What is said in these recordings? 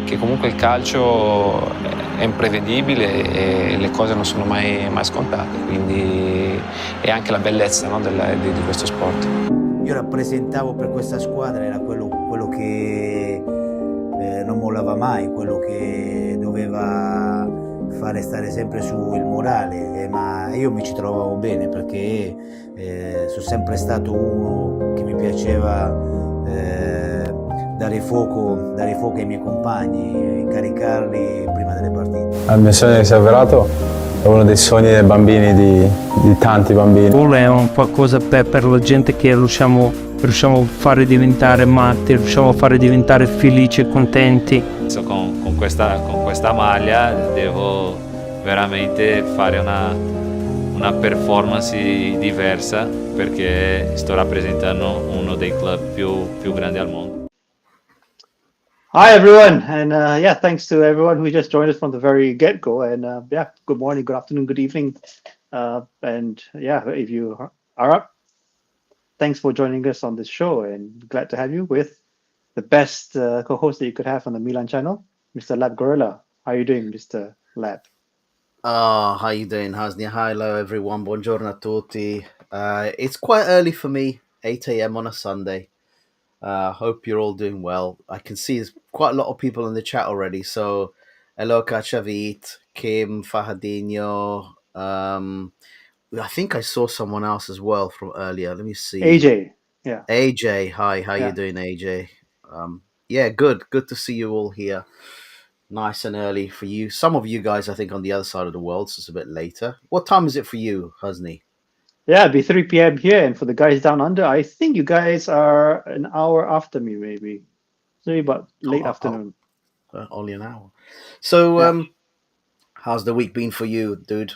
che comunque il calcio è imprevedibile e le cose non sono mai scontate, quindi è anche la bellezza, no, di questo sport. Io rappresentavo per questa squadra, era quello che non mollava mai, quello che doveva fare stare sempre su il morale, ma io mi ci trovavo bene perché sono sempre stato uno che mi piaceva dare fuoco ai miei compagni, incaricarli prima delle partite. Il mio sogno si è avverato, è uno dei sogni dei bambini, di tanti bambini. Il è un qualcosa per la gente che riusciamo a fare diventare matti, riusciamo a fare diventare felici e contenti. Con questa maglia devo veramente fare una performance diversa perché sto rappresentando uno dei club più grandi al mondo. Hi everyone, and thanks to everyone who just joined us from the very get-go. And good morning, good afternoon, good evening, if you are up, thanks for joining us on this show, and glad to have you with the best co-host that you could have on the Milan channel, Mr. Labgorilla. How are you doing, Mr. Lab? How you doing, Husni? Hello everyone, buongiorno a tutti. It's quite early for me, 8 a.m. on a Sunday. Hope you're all doing well. I can see there's quite a lot of people in the chat already. So, hello, Kachavit, Kim, Fahadinho. I think I saw someone else as well from earlier. Let me see. AJ, yeah. AJ, hi. How you doing, AJ? Good to see you all here. Nice and early for you. Some of you guys, I think, on the other side of the world, so it's a bit later. What time is it for you, Husni? Yeah, it'd be 3 p.m. here, and for the guys down under, I think you guys are an hour after me, maybe. So about late afternoon. Only an hour. So, how's the week been for you, dude?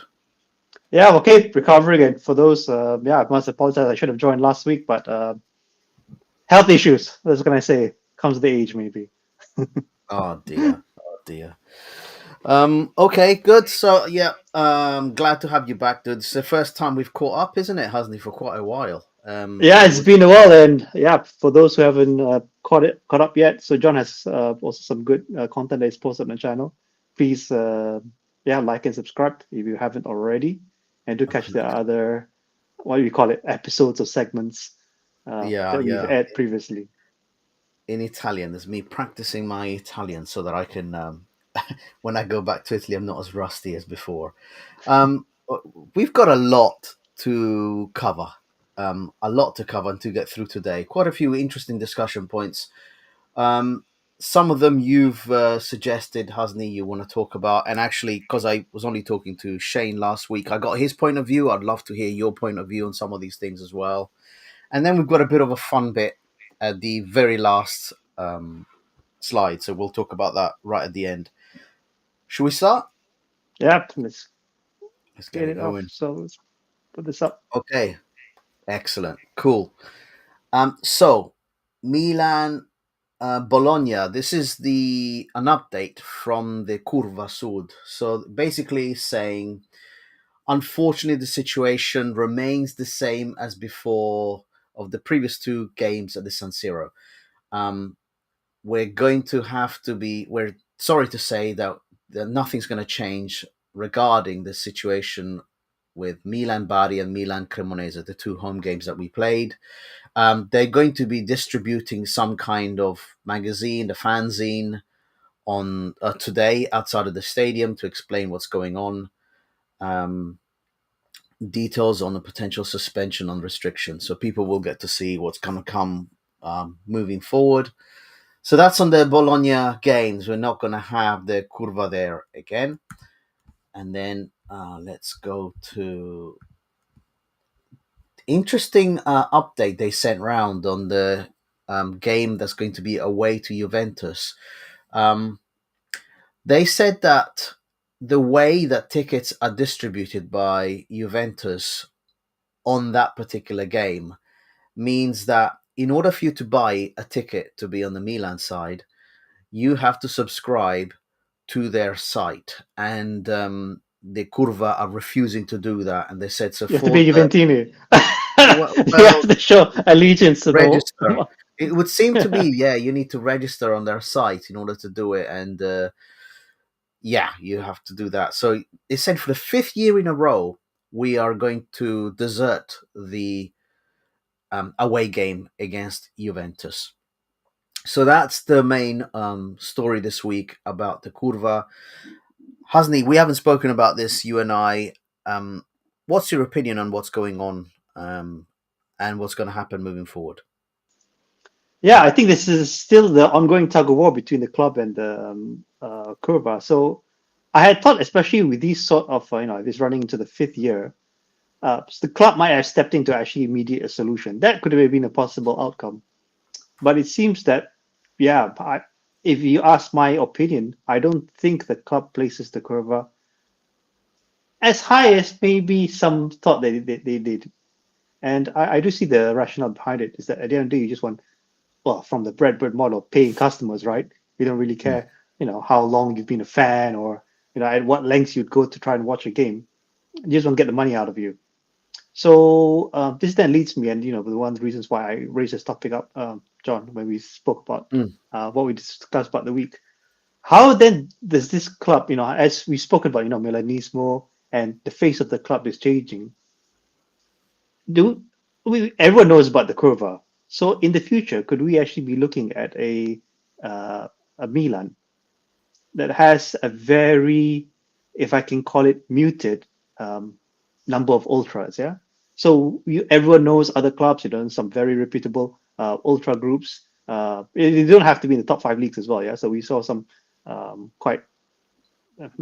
Yeah, okay, recovering. And for those, I must apologize. I should have joined last week, but health issues. That's what can I say? Comes with the age, maybe. Oh dear. Okay, good. So glad to have you back, dude. It's the first time we've caught up, isn't it, Husni, for quite a while? It's been a while, and for those who haven't caught up yet, so John has also some good content that is posted on the channel. Please, like and subscribe if you haven't already, and do catch the other, what do you call it, episodes or segments that we've aired previously. In Italian, there's me practicing my Italian so that I can. When I go back to Italy, I'm not as rusty as before. We've got a lot to cover and to get through today. Quite a few interesting discussion points. Some of them you've suggested, Husni, you want to talk about. And actually, because I was only talking to Shane last week, I got his point of view. I'd love to hear your point of view on some of these things as well. And then we've got a bit of a fun bit at the very last slide. So we'll talk about that right at the end. Should we start? Yeah, let's get it going. So let's put this up. Okay, excellent, cool. So Milan, Bologna. This is an update from the Curva Sud. So basically saying, unfortunately, the situation remains the same as before of the previous two games at the San Siro. We're going to have to be. We're sorry to say that nothing's going to change regarding the situation with Milan Bari and Milan Cremonese, the two home games that we played. They're going to be distributing some kind of magazine, the fanzine, on today outside of the stadium to explain what's going on. Details on the potential suspension on restrictions, so people will get to see what's going to come moving forward. So that's on the Bologna games. We're not going to have the Curva there again. And then let's go to interesting update they sent round on the game that's going to be away to Juventus. They said that the way that tickets are distributed by Juventus on that particular game means that in order for you to buy a ticket to be on the Milan side, you have to subscribe to their site. And the Curva are refusing to do that. And they said, so you have to be Juventini. Well, you have to show allegiance to register. It would seem to be, yeah, you need to register on their site in order to do it. And yeah, you have to do that. So essentially, for the 5th year in a row, we are going to desert the away game against Juventus. So that's the main story this week about the Curva. Husni, we haven't spoken about this, you and I. What's your opinion on what's going on and what's going to happen moving forward? Yeah, I think this is still the ongoing tug of war between the club and the Curva. So I had thought, especially with these sort of, if it's running into the 5th year, the club might have stepped in to actually mediate a solution. That could have been a possible outcome. But it seems that, yeah, if you ask my opinion, I don't think the club places the Curva as high as maybe some thought they did. And I do see the rationale behind it is that at the end of the day, you just want, well, from the RedBird model, paying customers, right? You don't really care, how long you've been a fan or, at what lengths you'd go to try and watch a game. You just want to get the money out of you. So this then leads me, and one of the reasons why I raised this topic up, John, when we spoke about what we discussed about the week. How then does this club, as we spoke about, Milanismo and the face of the club is changing? Everyone knows about the Curva. So in the future, could we actually be looking at a Milan that has a very, if I can call it, muted number of ultras? Yeah. So everyone knows other clubs, some very reputable ultra groups. They don't have to be in the top 5 leagues as well. Yeah. So we saw some quite,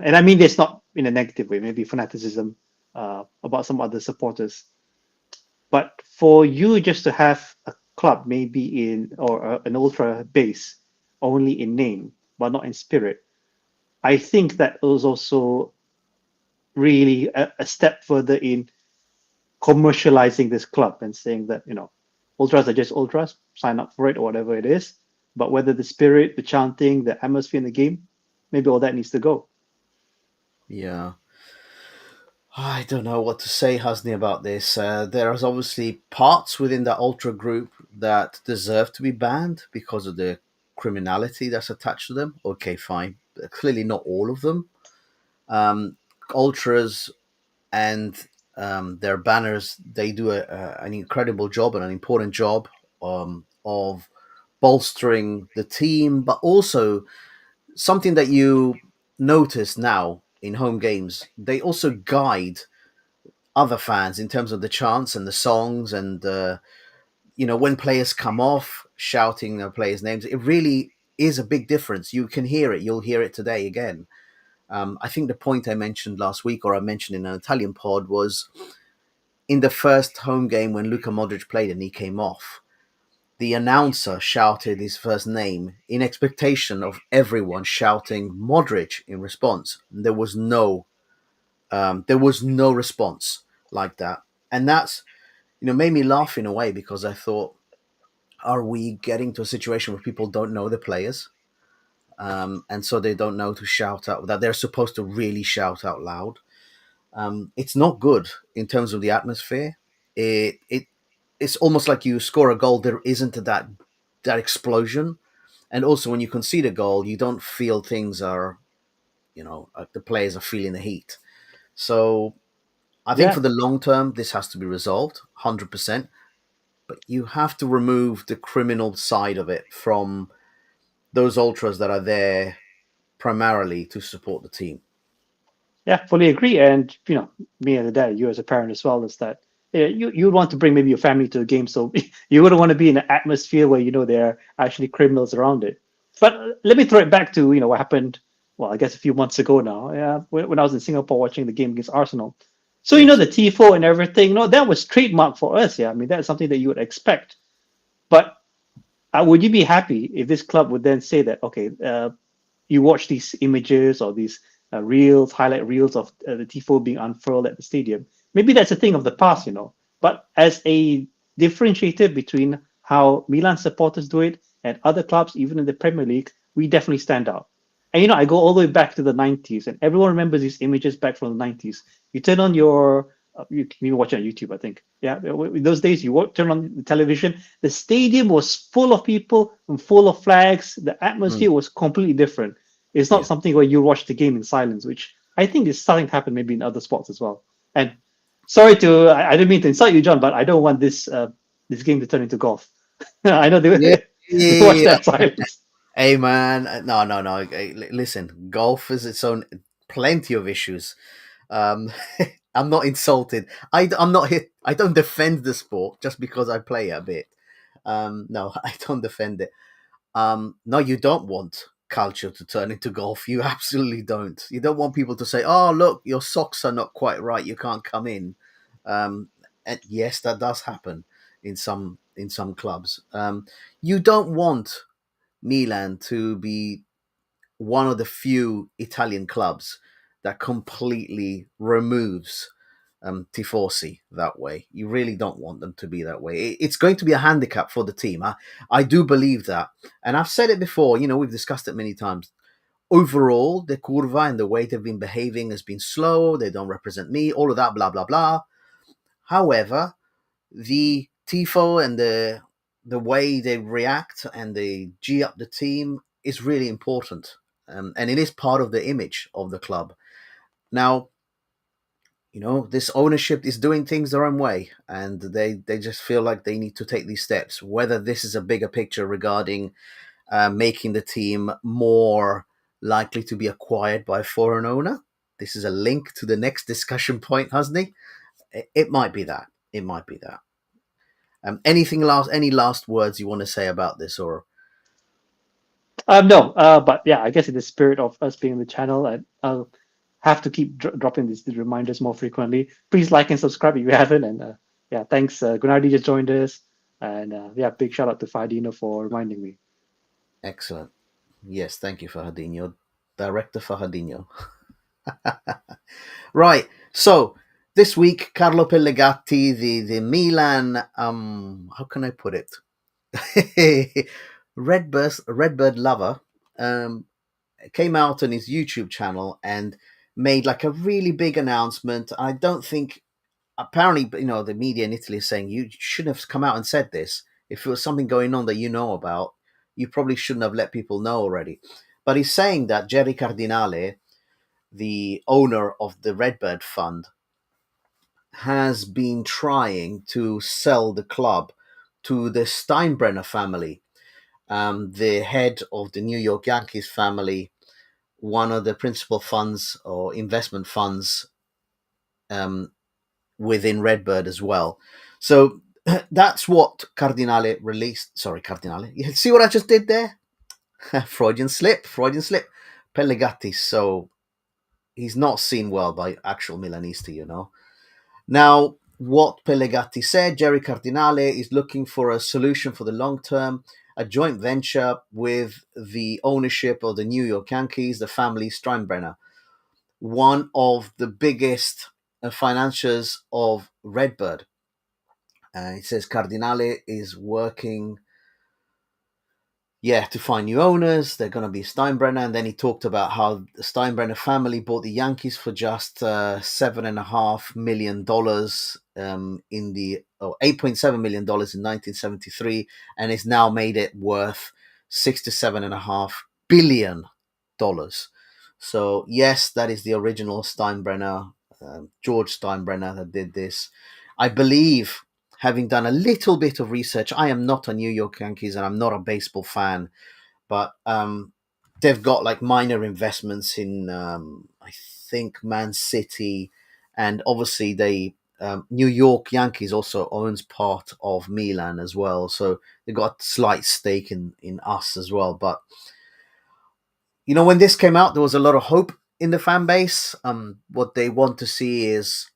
and I mean this not in a negative way, maybe fanaticism about some other supporters. But for you just to have a club maybe or an ultra base only in name but not in spirit, I think that was also really a step further in commercializing this club and saying that ultras are just ultras, sign up for it or whatever it is. But whether the spirit, the chanting, the atmosphere in the game, maybe all that needs to go. Yeah. I don't know what to say, Husni, about this. There's obviously parts within that ultra group that deserve to be banned because of the criminality that's attached to them. Okay, fine. But clearly not all of them. Ultras and their banners, they do an incredible job and an important job of bolstering the team, but also something that you notice now in home games, they also guide other fans in terms of the chants and the songs and when players come off shouting their players' names. It really is a big difference. You can hear it. You'll hear it today again. I think the point I mentioned last week, or I mentioned in an Italian pod, was in the first home game when Luka Modric played and he came off, the announcer shouted his first name in expectation of everyone shouting Modric in response. There was no response like that. And that's, made me laugh in a way because I thought, are we getting to a situation where people don't know the players? And so they don't know to shout out, that they're supposed to really shout out loud. It's not good in terms of the atmosphere. It's almost like you score a goal, there isn't that explosion. And also when you concede a goal, you don't feel things are, the players are feeling the heat. So I think for the long term, this has to be resolved 100%. But you have to remove the criminal side of it from those ultras that are there primarily to support the team. Yeah, fully agree. And me as a dad, you as a parent as well, is that you want to bring maybe your family to a game, so you wouldn't want to be in an atmosphere where there are actually criminals around it. But let me throw it back to what happened. Well, I guess a few months ago now. Yeah, when I was in Singapore watching the game against Arsenal. So the tifo and everything. That was trademark for us. Yeah, I mean that's something that you would expect. But would you be happy if this club would then say that you watch these images or these highlight reels of the tifo being unfurled at the stadium? Maybe that's a thing of the past, But as a differentiator between how Milan supporters do it and other clubs, even in the Premier League, we definitely stand out. And I go all the way back to the 90s, and everyone remembers these images back from the 90s. You turn on your You can even watch it on YouTube, I think. Yeah, in those days, turn on the television, the stadium was full of people and full of flags. The atmosphere was completely different. It's not Yeah. something where you watch the game in silence, which I think is starting to happen maybe in other sports as well. And sorry I didn't mean to insult you, John, but I don't want this game to turn into golf. I know Yeah, they watch that in silence. Hey man, no. Hey, listen, golf is its own plenty of issues. Um, I'm not insulted. I'm not hit. I don't defend the sport just because I play a bit. No, I don't defend it. No, you don't want culture to turn into golf. You absolutely don't. You don't want people to say, "Oh, look, your socks are not quite right. You can't come in." And yes, that does happen in some clubs. You don't want Milan to be one of the few Italian clubs that completely removes tifosi that way. You really don't want them to be that way. It's going to be a handicap for the team. I do believe that. And I've said it before, we've discussed it many times. Overall, the Curva and the way they've been behaving has been slow. They don't represent me, all of that, blah, blah, blah. However, the tifo and the way they react and they G up the team is really important. And it is part of the image of the club. Now, this ownership is doing things their own way, and they just feel like they need to take these steps. Whether this is a bigger picture regarding making the team more likely to be acquired by a foreign owner. This is a link to the next discussion point, Husni. It might be that. It might be that. Any last words you want to say about this, or? No, but yeah, I guess in the spirit of us being on the channel, I'll have to keep dropping these reminders more frequently. Please like and subscribe if you haven't. And yeah, thanks. Gunardi just joined us. And yeah, big shout out to Fadino for reminding me. Excellent. Yes, thank you, Fahadinho. Director Fahadinho. Right. So this week, Carlo Pellegatti, the Milan, how can I put it? RedBird lover, came out on his YouTube channel and made like a really big announcement. I don't think, apparently, the media in Italy is saying you shouldn't have come out and said this. If it was something going on that you know about, you probably shouldn't have let people know already. But he's saying that Jerry Cardinale, the owner of the RedBird Fund, has been trying to sell the club to the Steinbrenner family, the head of the New York Yankees family, one of the principal funds or investment funds within RedBird as well. So that's what Cardinale released. Sorry, Cardinale. You see what I just did there? Freudian slip. Pellegatti. So he's not seen well by actual Milanisti, Now, what Pellegatti said, Jerry Cardinale is looking for a solution for the long term, a joint venture with the ownership of the New York Yankees, the family Steinbrenner, one of the biggest financiers of RedBird. It says Cardinale is working, to find new owners. They're going to be Steinbrenner. And then he talked about how the Steinbrenner family bought the Yankees for just $7.5 million in the $8.7 million in 1973, and has now made it worth $67.5 billion. So yes, that is the original Steinbrenner, George Steinbrenner, that did this. I believe, having done a little bit of research, I am not a New York Yankees and I'm not a baseball fan, but they've got like minor investments in, I think, Man City, and obviously they New York Yankees also owns part of Milan as well, so they got a slight stake in us as well. But when this came out, there was a lot of hope in the fan base. What they want to see is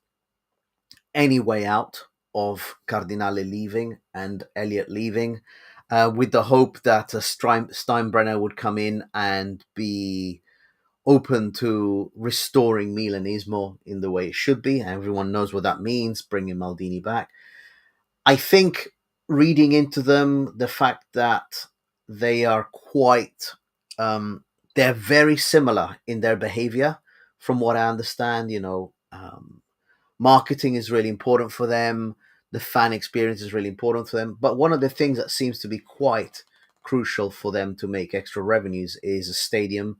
any way out of Cardinale leaving and Elliott leaving, with the hope that Steinbrenner would come in and be open to restoring Milanismo in the way it should be. Everyone knows what that means, bringing Maldini back. I think, reading into them, the fact that they are they're very similar in their behavior, from what I understand, Marketing is really important for them. The fan experience is really important for them. But one of the things that seems to be quite crucial for them to make extra revenues is a stadium,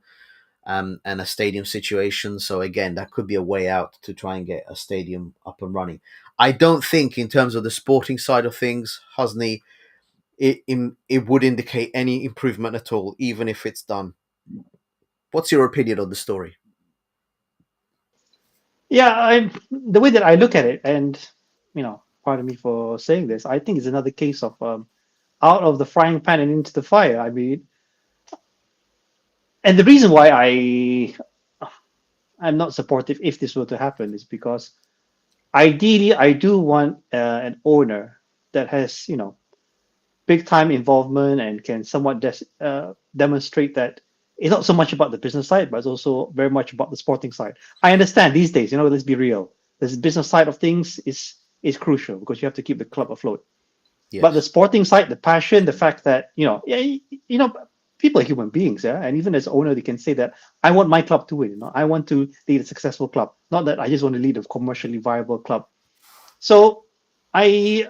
and a stadium situation. So again, that could be a way out to try and get a stadium up and running. I don't think, in terms of the sporting side of things, Husni, it would indicate any improvement at all, even if it's done. What's your opinion on the story? Yeah, the way that I look at it, and pardon me for saying this, I think it's another case of out of the frying pan and into the fire. I mean, and the reason why I'm not supportive if this were to happen is because ideally I do want an owner that has big time involvement and can somewhat demonstrate that it's not so much about the business side, but it's also very much about the sporting side. I understand these days, let's be real. This business side of things is crucial because you have to keep the club afloat. Yes. But the sporting side, the passion, the fact that people are human beings, yeah, and even as owner, they can say that I want my club to win. I want to lead a successful club, not that I just want to lead a commercially viable club. So this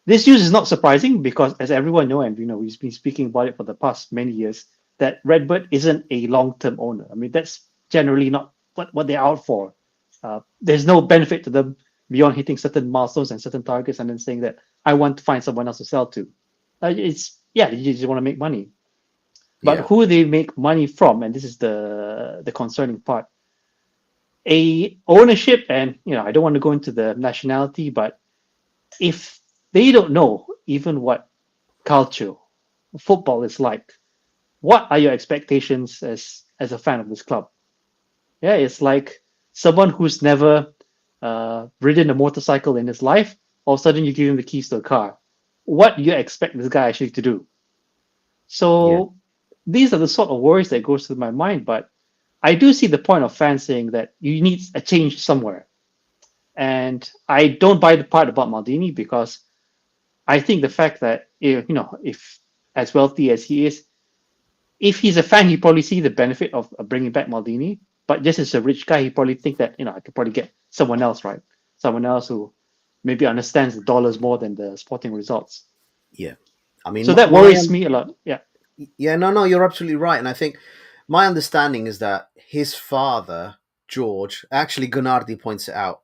news is not surprising because, as everyone knows, and we've been speaking about it for the past many years, that RedBird isn't a long-term owner. I mean, that's generally not what they're out for. There's no benefit to them beyond hitting certain milestones and certain targets and then saying that I want to find someone else to sell to. You just want to make money. But who they make money from, and this is the concerning part. A ownership, and I don't want to go into the nationality, but if they don't know even what culture football is like, what are your expectations as a fan of this club? Yeah, it's like someone who's never ridden a motorcycle in his life. All of a sudden, you give him the keys to a car. What do you expect this guy actually to do? So these are the sort of worries that goes through my mind. But I do see the point of fans saying that you need a change somewhere. And I don't buy the part about Maldini because I think the fact that if as wealthy as he is, if he's a fan, he probably see the benefit of bringing back Maldini. But just as a rich guy, he probably think that I could probably get someone else, right? Someone else who maybe understands the dollars more than the sporting results. Yeah, I mean, so that worries me a lot. Yeah. Yeah, no, you're absolutely right, and I think my understanding is that his father, George, actually Gunardi points it out.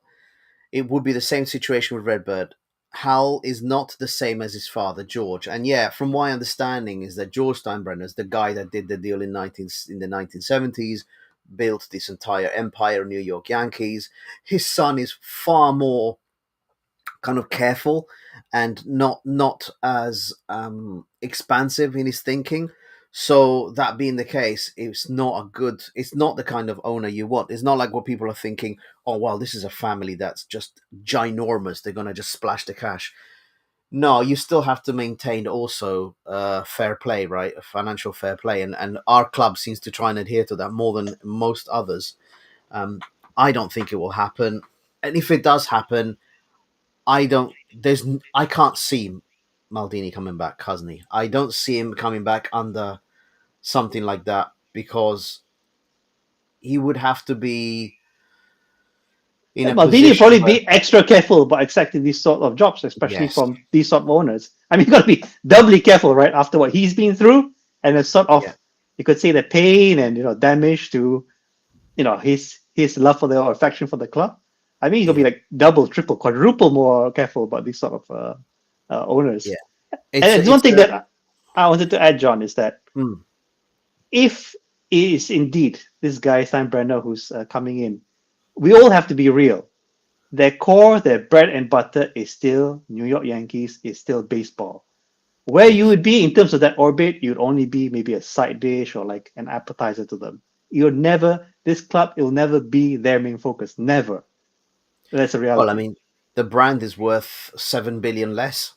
It would be the same situation with RedBird. Hal is not the same as his father, George. And yeah, from my understanding is that George Steinbrenner is the guy that did the deal in the 1970s, built this entire empire, New York Yankees. His son is far more kind of careful and not as expansive in his thinking. So that being the case, it's not the kind of owner you want. It's not like what people are thinking, oh, well, this is a family that's just ginormous. They're going to just splash the cash. No, you still have to maintain also fair play, right? Financial fair play. And our club seems to try and adhere to that more than most others. I don't think it will happen. And if it does happen, I can't see Maldini coming back, Husni. I don't see him coming back under something like that because he would have to be in a Maldini position probably where, be extra careful about accepting these sort of jobs, especially yes, from these sort of owners. I mean, you got to be doubly careful, right? After what he's been through, and a sort of, you could say, the pain and damage to, his love for the or affection for the club. I mean, he'll be like double, triple, quadruple more careful about these sort of owners. yeah. And there's one thing that I wanted to add, John, is that if it is indeed this guy Steinbrenner who's coming in, we all have to be real. Their core, their bread and butter is still New York Yankees, is still baseball. Where you would be in terms of that orbit, you'd only be maybe a side dish or like an appetizer to them. This club, it will never be their main focus. Never. That's a reality. Well, I mean, the brand is worth 7 billion less,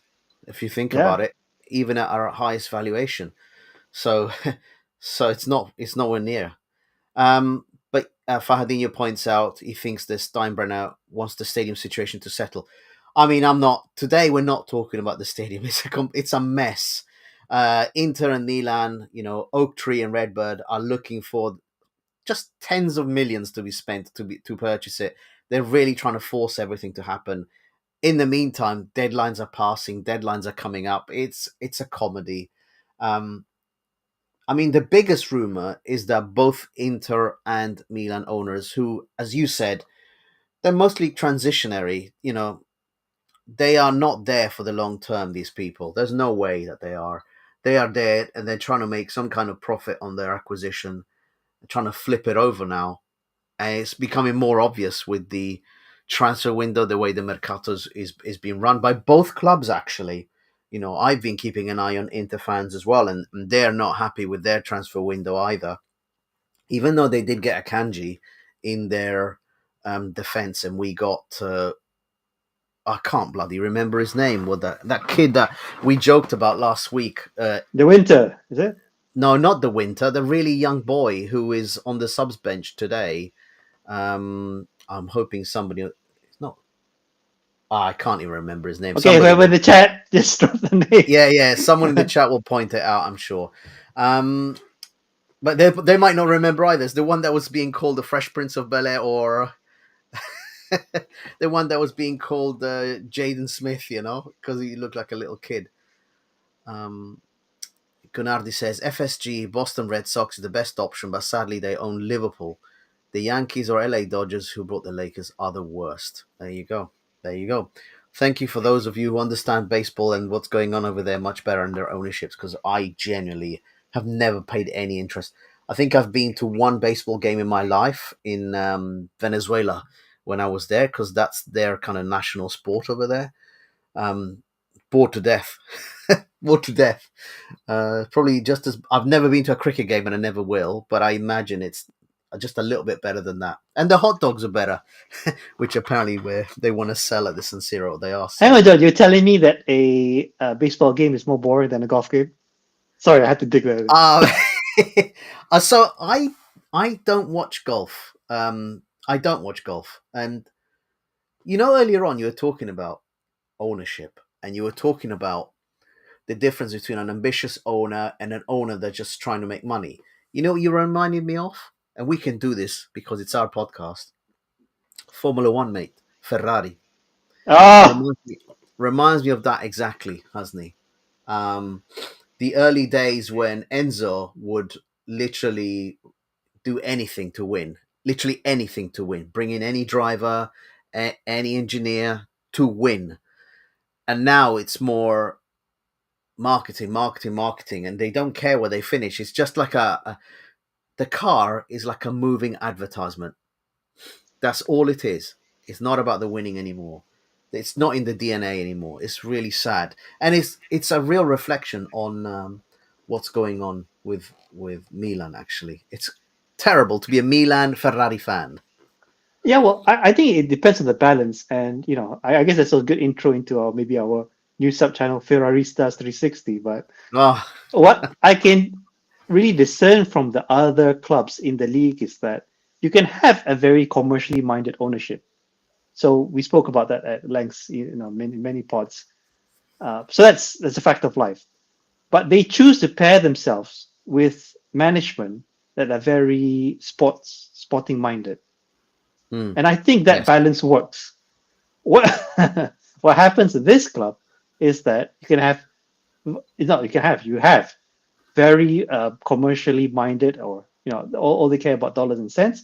if you think about it, even at our highest valuation. So, it's nowhere near. But Fahadinho points out he thinks that Steinbrenner wants the stadium situation to settle. I mean, today we're not talking about the stadium. It's a mess. Inter and Milan, Oak Tree and RedBird are looking for just tens of millions to be spent to purchase it. They're really trying to force everything to happen. In the meantime, deadlines are passing, deadlines are coming up. It's a comedy. I mean, the biggest rumor is that both Inter and Milan owners, who, as you said, they're mostly transitionary, they are not there for the long term, these people. There's no way that they are. They are there and they're trying to make some kind of profit on their acquisition, they're trying to flip it over now. And it's becoming more obvious with the transfer window, the way the Mercatos is being run by both clubs, actually. I've been keeping an eye on Inter fans as well, and they're not happy with their transfer window either. Even though they did get a Kanji in their defense, and we got I can't bloody remember his name. What that kid that we joked about last week? The Winter, is it? No, not the Winter. The really young boy who is on the subs bench today. I'm hoping somebody. It's not. I can't even remember his name. Okay, whoever in the chat, just drop the name. Yeah. Someone in the chat will point it out, I'm sure. But they might not remember either. It's the one that was being called the Fresh Prince of Bel-Air, or the one that was being called Jaden Smith, because he looked like a little kid. Gunardi says, FSG, Boston Red Sox is the best option, but sadly they own Liverpool. The Yankees or LA Dodgers, who brought the Lakers, are the worst. There you go. Thank you for those of you who understand baseball and what's going on over there much better in their ownerships, because I genuinely have never paid any interest. I think I've been to one baseball game in my life in Venezuela when I was there, because that's their kind of national sport over there. Bored to death. Bored to death. Probably just as... I've never been to a cricket game and I never will, but I imagine it's just a little bit better than that. And the hot dogs are better, which apparently they want to sell at the San Siro. They are. Hang on, John, you're telling me that a baseball game is more boring than a golf game? Sorry, I had to dig that in. So I don't watch golf. I don't watch golf. And, earlier on you were talking about ownership, and you were talking about the difference between an ambitious owner and an owner that's just trying to make money. You know what you reminded me of? And we can do this because it's our podcast. Formula One, mate. Ferrari. Reminds me of that exactly, Husni. The early days when Enzo would literally do anything to win. Literally anything to win. Bring in any driver, any engineer to win. And now it's more marketing, and they don't care where they finish. It's just like the car is like a moving advertisement. That's all it is. It's not about the winning anymore. It's not in the DNA anymore. It's really sad. And it's a real reflection on what's going on with Milan, actually. It's terrible to be a Milan Ferrari fan. Yeah, well, I think it depends on the balance. And, I guess that's a good intro into our new sub-channel, Ferraristas 360. But what I can really discern from the other clubs in the league is that you can have a very commercially minded ownership. So we spoke about that at length, many pods. So that's a fact of life. But they choose to pair themselves with management that are very sporting minded. And I think that balance works. What happens in this club is that you have very commercially minded, or all they care about dollars and cents,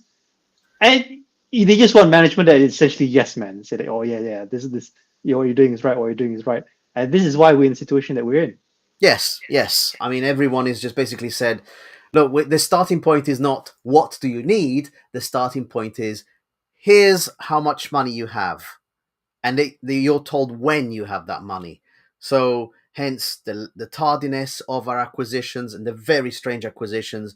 and they just want management that is essentially yes man. Say that, oh yeah, this is this. What you're doing is right. What you're doing is right, and this is why we're in the situation that we're in. Yes. I mean, everyone is just basically said, look, the starting point is not what do you need. The starting point is here's how much money you have, and you're told when you have that money. So hence the tardiness of our acquisitions and the very strange acquisitions.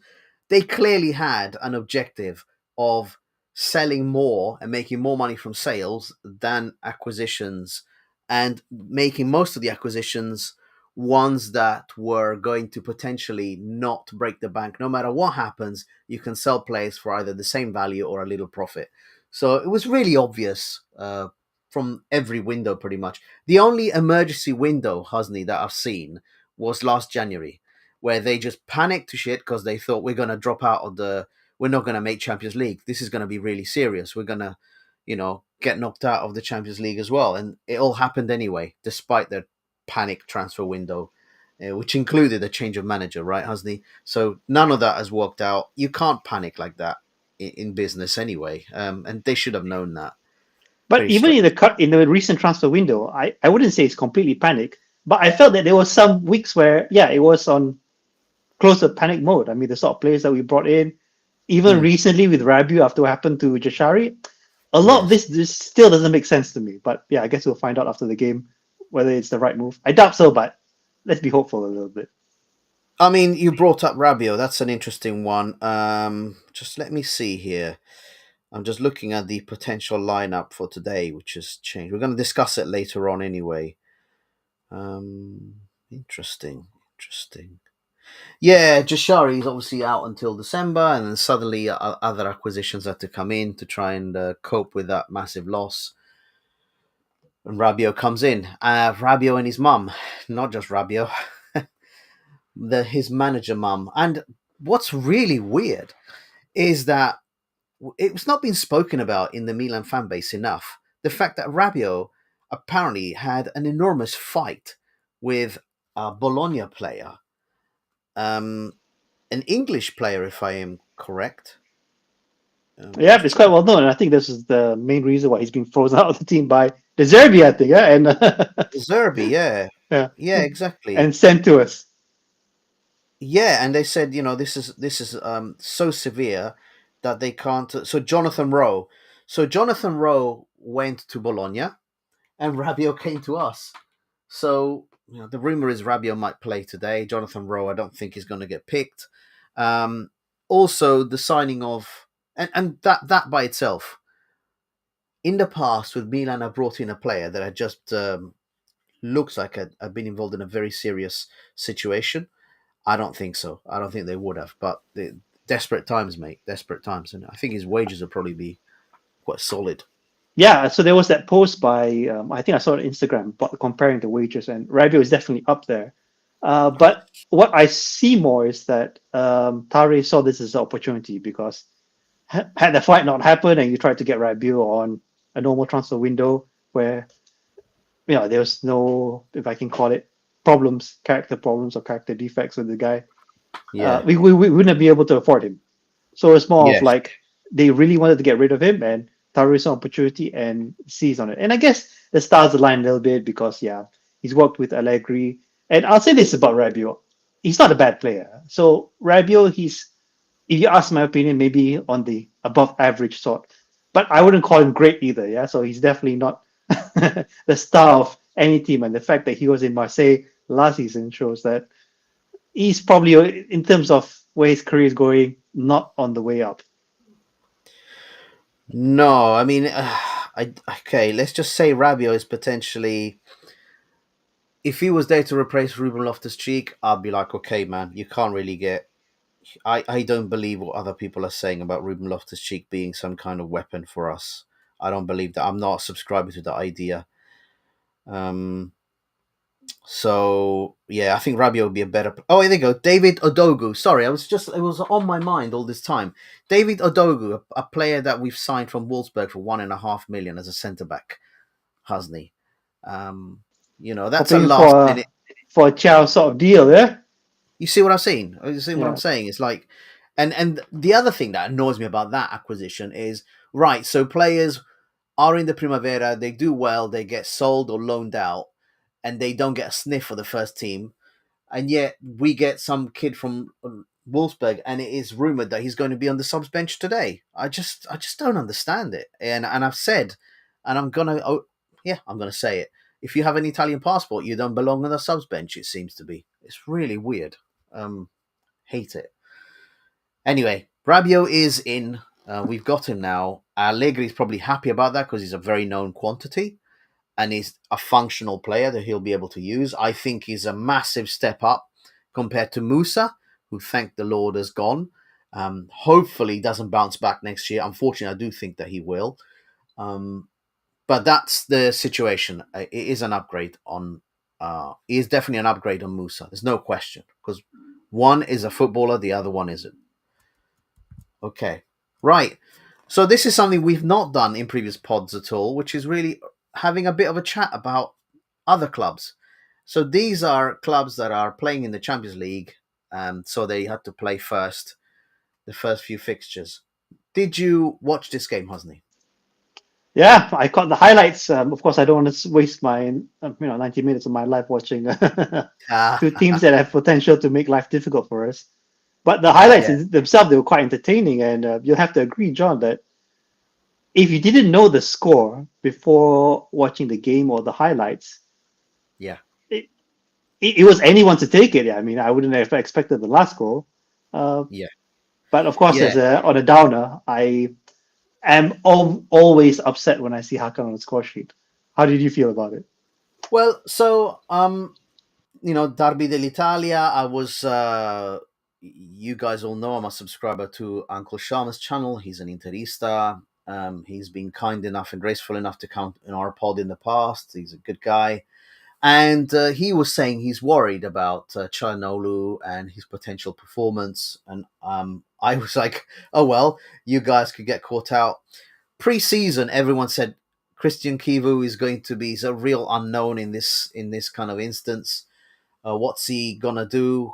They clearly had an objective of selling more and making more money from sales than acquisitions, and making most of the acquisitions ones that were going to potentially not break the bank. No matter what happens, you can sell players for either the same value or a little profit. So it was really obvious from every window, pretty much. The only emergency window, Husni, that I've seen was last January, where they just panicked to shit because they thought we're going to drop out of we're not going to make Champions League. This is going to be really serious. We're going to, get knocked out of the Champions League as well. And it all happened anyway, despite their panic transfer window, which included a change of manager, right, Husni? So none of that has worked out. You can't panic like that in business anyway, and they should have known that. But Pretty even straight. in the recent transfer window, I wouldn't say it's completely panic, but I felt that there were some weeks where, yeah, it was on close to panic mode. I mean, the sort of players that we brought in, even recently with Rabiot after what happened to Jashari, a lot of this still doesn't make sense to me. But yeah, I guess we'll find out after the game whether it's the right move. I doubt so, but let's be hopeful a little bit. I mean, you brought up Rabiot. That's an interesting one. Just let me see here. I'm just looking at the potential lineup for today, which has changed. We're going to discuss it later on anyway. Interesting. Yeah, Jashari is obviously out until December, and then suddenly other acquisitions had to come in to try and cope with that massive loss. And Rabiot comes in. Rabiot and his mum, not just Rabiot, his manager mum. And what's really weird is that it's not been spoken about in the Milan fan base enough. The fact that Rabiot apparently had an enormous fight with a Bologna player, an English player, if I am correct. Yeah, it's quite well known. And I think this is the main reason why he's been frozen out of the team by De Zerbi, I think. Yeah, and Zerbi, yeah. yeah, Yeah, exactly. and sent to us. Yeah, and they said, this is so severe that they can't. So Jonathan Rowe went to Bologna, and Rabiot came to us. So the rumor is Rabiot might play today. Jonathan Rowe, I don't think is going to get picked. Also, the signing of and that by itself. In the past, with Milan, I brought in a player that had just looks like had been involved in a very serious situation. I don't think so. I don't think they would have. But desperate times, mate. Desperate times. And I think his wages will probably be quite solid. Yeah, so there was that post by, I think I saw it on Instagram, but comparing the wages, and Rabiot is definitely up there. But what I see more is that Tare saw this as an opportunity because had the fight not happened and you tried to get Rabiot on a normal transfer window where, there was no, if I can call it, character problems or character defects with the guy, Yeah. we wouldn't be able to afford him. So it's more Yes. of like they really wanted to get rid of him, and Taro saw an opportunity and seized on it. And I guess the stars align a little bit because, yeah, he's worked with Allegri. And I'll say this about Rabiot. He's not a bad player. So Rabiot, if you ask my opinion, maybe on the above average sort. But I wouldn't call him great either, yeah? So he's definitely not the star of any team. And the fact that he was in Marseille last season shows that he's probably, in terms of where his career is going, not on the way up. No, I mean, okay, let's just say Rabiot is potentially. If he was there to replace Ruben Loftus-Cheek, I'd be like, okay, man, you can't really get. I don't believe what other people are saying about Ruben Loftus-Cheek being some kind of weapon for us. I don't believe that. I'm not subscribing to the idea. So yeah, I think Rabiot would be a better. Oh, here they go, David Odogu. Sorry, it was on my mind all this time. David Odogu, a player that we've signed from Wolfsburg for $1.5 million as a centre back. Husni, that's Hoping a last minute. for a Chow sort of deal, yeah. You see what I'm saying? You see what Yeah. I'm saying? It's like, and the other thing that annoys me about that acquisition is right. So players are in the Primavera, they do well, they get sold or loaned out, and they don't get a sniff for the first team. And yet we get some kid from Wolfsburg, and it is rumored that he's going to be on the subs bench today. I just don't understand it. And I've said, and I'm gonna say it. If you have an Italian passport, you don't belong on the subs bench. It seems to be. It's really weird. Hate it. Anyway, Rabiot is in. We've got him now. Allegri is probably happy about that because he's a very known quantity and he's a functional player that he'll be able to use. I think he's a massive step up compared to Musa, who, thank the Lord, has gone. Hopefully doesn't bounce back next year. Unfortunately, I do think that he will. But that's the situation. It is an upgrade on. It is definitely an upgrade on Musa. There's no question because one is a footballer, the other one isn't. Okay, right. So this is something we've not done in previous pods at all, which is really having a bit of a chat about other clubs. So these are clubs that are playing in the Champions League, so they had to play the first few fixtures. Did you watch this game, Husni? Yeah, I caught the highlights. Of course, I don't want to waste my 90 minutes of my life watching two teams that have potential to make life difficult for us. But the highlights Yeah. themselves, they were quite entertaining, and you'll have to agree, John, that if you didn't know the score before watching the game or the highlights, Yeah. it was anyone to take it. I mean, I wouldn't have expected the last goal. Yeah. But of course, Yeah. on a downer, I am always upset when I see Hakan on the score sheet. How did you feel about it? Well, so Derby dell'Italia, I was you guys all know I'm a subscriber to Uncle Sharma's channel. He's an Interista. He's been kind enough and graceful enough to come in our pod in the past. He's a good guy. And he was saying he's worried about Çalhanoğlu and his potential performance. And I was like, oh, well, you guys could get caught out. Pre-season, everyone said Christian Kivu is going to be a real unknown in this kind of instance. What's he going to do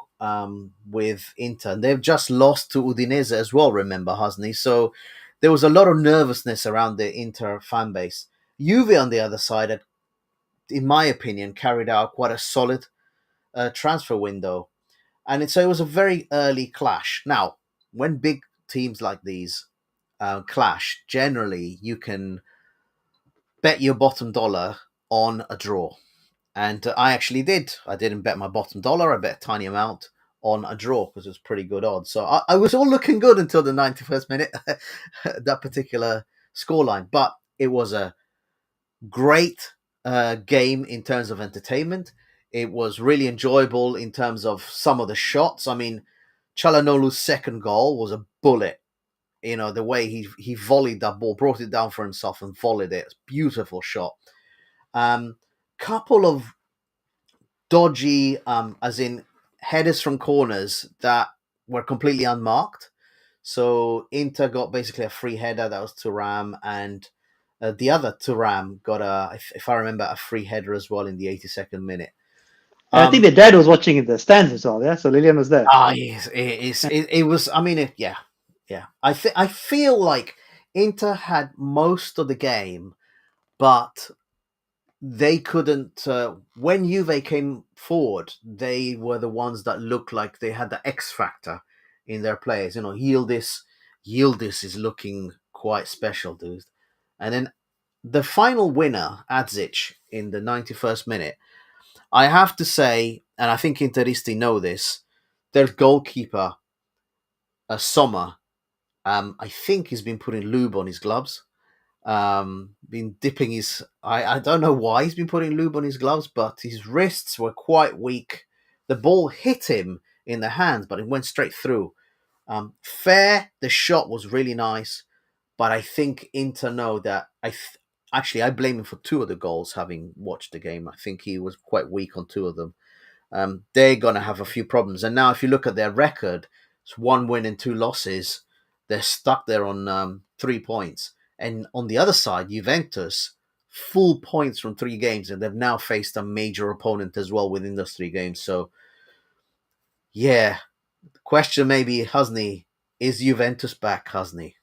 with Inter? And they've just lost to Udinese as well, remember, Husni? So there was a lot of nervousness around the Inter fan base. Juve, on the other side, had, in my opinion, carried out quite a solid transfer window. And so it was a very early clash. Now, when big teams like these clash, generally you can bet your bottom dollar on a draw. And I actually did. I didn't bet my bottom dollar. I bet a tiny amount on a draw because it was pretty good odds. So I was all looking good until the 91st minute, that particular scoreline. But it was a great game in terms of entertainment. It was really enjoyable in terms of some of the shots. I mean, Çalhanoğlu's second goal was a bullet. You know, the way he volleyed that ball, brought it down for himself and volleyed it. It's a beautiful shot. Couple of dodgy, as in headers from corners that were completely unmarked. So Inter got basically a free header that was Thuram, and the other Thuram got if I remember, a free header as well in the 82nd minute. And I think the dad was watching in the stands as well. Yeah, so Lilian was there. Yes, it was. I mean, yeah. I feel like Inter had most of the game, but they couldn't. When Juve came forward, they were the ones that looked like they had the X factor in their players. You know, Yildiz is looking quite special, dude. And then the final winner, Adzic, in the 91st minute. I have to say, and I think Interisti know this, their goalkeeper, Sommer, I think he's been putting lube on his gloves. Been dipping his... I don't know why he's been putting lube on his gloves, but his wrists were quite weak. The ball hit him in the hands, but it went straight through. Fair, the shot was really nice, but I think Inter know that... Actually, I blame him for two of the goals, having watched the game. I think he was quite weak on two of them. They're going to have a few problems. And now if you look at their record, it's 1 win and 2 losses. They're stuck there on 3 points. And on the other side, Juventus, full points from 3 games, and they've now faced a major opponent as well within those 3 games. So, yeah, the question maybe, Husni, is Juventus back, Husni?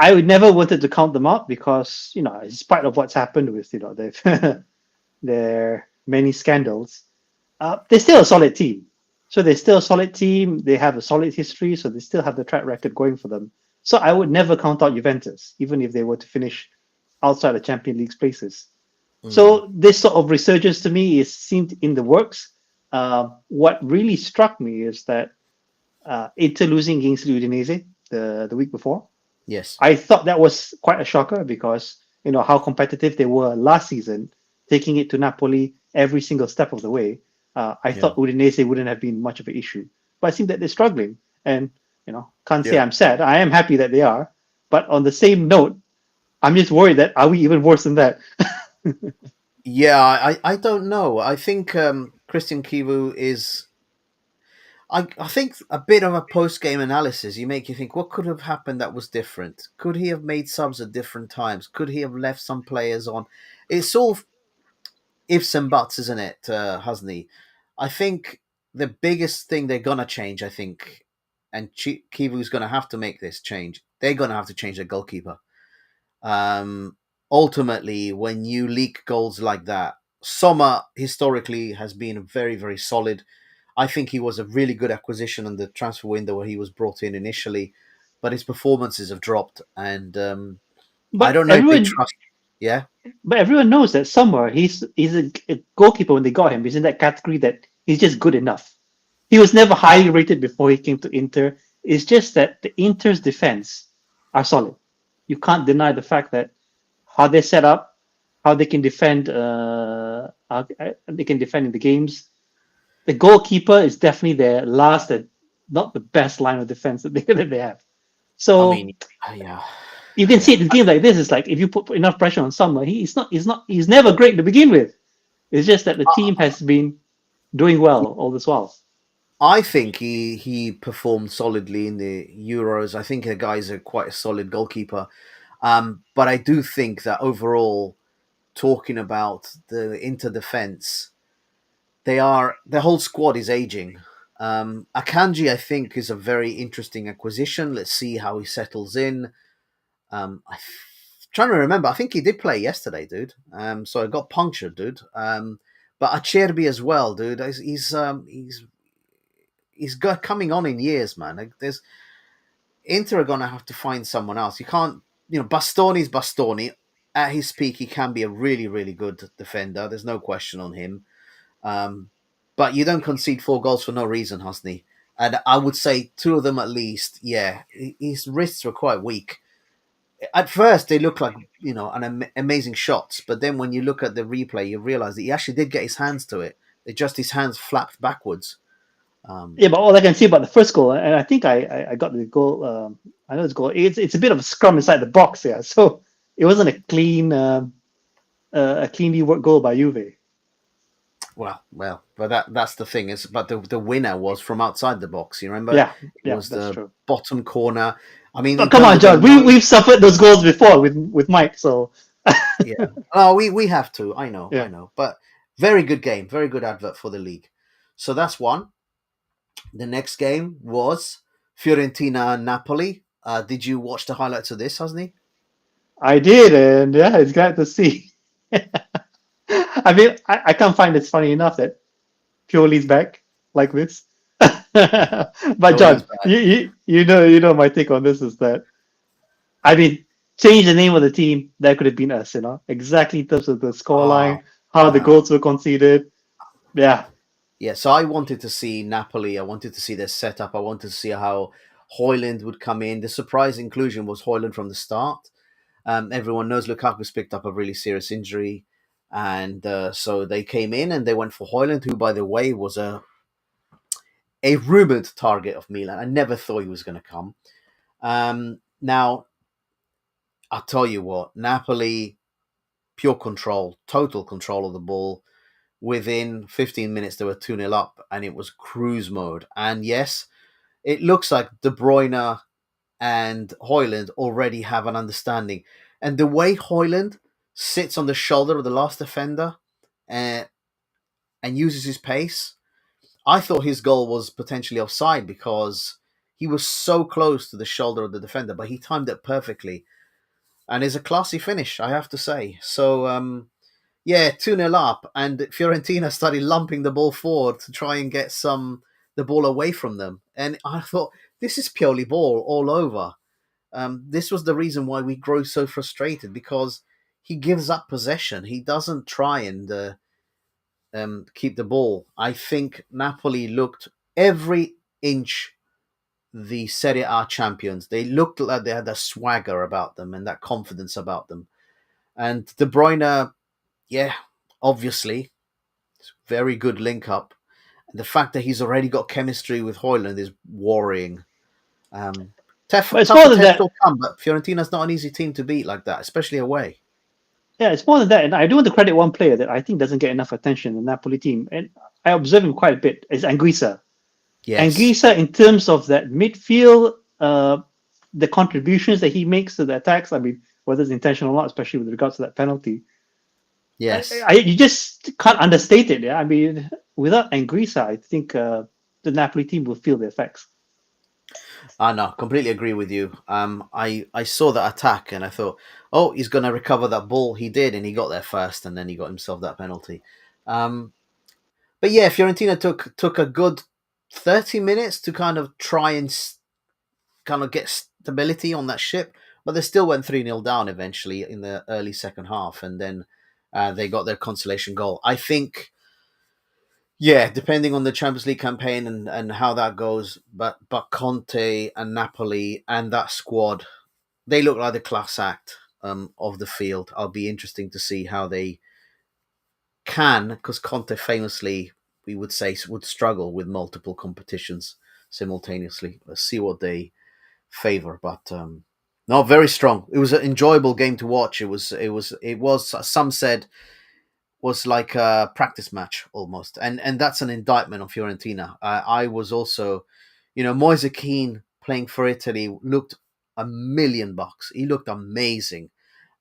I would never wanted to count them out because, in spite of what's happened with, they've their many scandals, they're still a solid team. So they're still a solid team. They have a solid history, so they still have the track record going for them. So I would never count out Juventus, even if they were to finish outside the Champions League places. So this sort of resurgence to me seemed in the works. What really struck me is that Inter losing against Udinese the week before. Yes. I thought that was quite a shocker because, how competitive they were last season, taking it to Napoli every single step of the way. I thought Udinese wouldn't have been much of an issue. But I think that they're struggling. And, can't say I'm sad. I am happy that they are. But on the same note, I'm just worried that are we even worse than that? Yeah, I don't know. I think Christian Kivu is... I think a bit of a post game analysis, you think, what could have happened that was different? Could he have made subs at different times? Could he have left some players on? It's all ifs and buts, isn't it, Husney? I think the biggest thing they're going to change, I think, and Kivu's going to have to make this change, they're going to have to change their goalkeeper. Ultimately, when you leak goals like that, Sommer historically has been very, very solid. I think he was a really good acquisition in the transfer window where he was brought in initially, but his performances have dropped, and I But don't know if they trust. Yeah, but everyone knows that somewhere he's a goalkeeper when they got him. He's in that category that he's just good enough. He was never highly rated before he came to Inter. It's just that the Inter's defense are solid. You can't deny the fact that how they set up, how they can defend, how they can defend in the games. The goalkeeper is definitely their last and not the best line of defense that they have. So I mean, yeah. you can see it in games like this. It's like if you put enough pressure on someone, he's never great to begin with. It's just that the team has been doing well all this while. I think he performed solidly in the Euros. I think the guy's quite a solid goalkeeper. But I do think that overall, talking about the Inter defense, their whole squad is aging. Akanji, I think, is a very interesting acquisition. Let's see how he settles in. Trying to remember, I think he did play yesterday, dude. So I got punctured, dude. But Acerbi as well, dude. He's got coming on in years, man. Like, Inter are gonna have to find someone else. You can't, Bastoni's Bastoni. At his peak, he can be a really, really good defender. There's no question on him. But you don't concede 4 goals for no reason, Husney. And I would say 2 of them at least. Yeah, his wrists were quite weak. At first, they look like amazing shots, but then when you look at the replay, you realize that he actually did get his hands to it. His hands flapped backwards. Yeah, but all I can see about the first goal, and I think I got the goal. I know it's goal. It's a bit of a scrum inside the box, yeah. So it wasn't a cleanly worked goal by Juve. Well, but that's the thing is, but the winner was from outside the box. You remember? Yeah, it was that's the true. bottom corner. I mean, come on, John. We've suffered those goals before with Mike, so yeah. Oh, we have to. I know, yeah. I know. But very good game, very good advert for the league. So that's one. The next game was Fiorentina and Napoli. Did you watch the highlights of this, Husney? I did, and yeah, it's glad to see. I mean, I can't find it funny enough that Pioli's back like this. But John, you know my take on this is that, I mean, change the name of the team, that could have been us, exactly in terms of the scoreline, how the goals were conceded. Yeah. Yeah, so I wanted to see Napoli. I wanted to see their setup. I wanted to see how Højlund would come in. The surprise inclusion was Højlund from the start. Everyone knows Lukaku's picked up a really serious injury. And so they came in and they went for Højlund, who, by the way, was a rumoured target of Milan. I never thought he was going to come. Now, I'll tell you what, Napoli, pure control, total control of the ball. Within 15 minutes, they were 2-0 up, and it was cruise mode. And yes, it looks like De Bruyne and Højlund already have an understanding. And the way Højlund sits on the shoulder of the last defender and uses his pace, I thought his goal was potentially offside because he was so close to the shoulder of the defender, but he timed it perfectly. And it's a classy finish, I have to say. So, yeah, 2-0 up, and Fiorentina started lumping the ball forward to try and get the ball away from them. And I thought, this is Pioli ball all over. This was the reason why we grow so frustrated, because he gives up possession. He doesn't try and keep the ball. I think Napoli looked every inch the Serie A champions. They looked like they had that swagger about them and that confidence about them. And De Bruyne, yeah, obviously, very good link up. The fact that he's already got chemistry with Højlund is worrying. Tough test will come, but Fiorentina's not an easy team to beat like that, especially away. Yeah, it's more than that. And I do want to credit one player that I think doesn't get enough attention in the Napoli team. And I observe him quite a bit, is Anguissa. And Yes. Gisa, in terms of that midfield, the contributions that he makes to the attacks, I mean, whether it's intentional or not, especially with regards to that penalty, Yes. you just can't understate it. Yeah, I mean, without Anguissa, I think the Napoli team will feel the effects. No, completely agree with you. I saw that attack and I thought, oh, he's going to recover that ball. He did, and he got there first, and then he got himself that penalty. But yeah, Fiorentina took a good 30 minutes to kind of try and kind of get stability on that ship, but they still went 3-0 down eventually in the early second half, and then they got their consolation goal. I think, yeah, depending on the Champions League campaign and how that goes, but Conte and Napoli and that squad, they look like the class act of the field. I'll be interesting to see how they can, because Conte famously, we would say, would struggle with multiple competitions simultaneously. Let's see what they favor, but no, very strong. It was an enjoyable game to watch. It was. Some said was like a practice match almost, and that's an indictment on Fiorentina. I was also, Moise Kean playing for Italy looked $1,000,000. He looked amazing,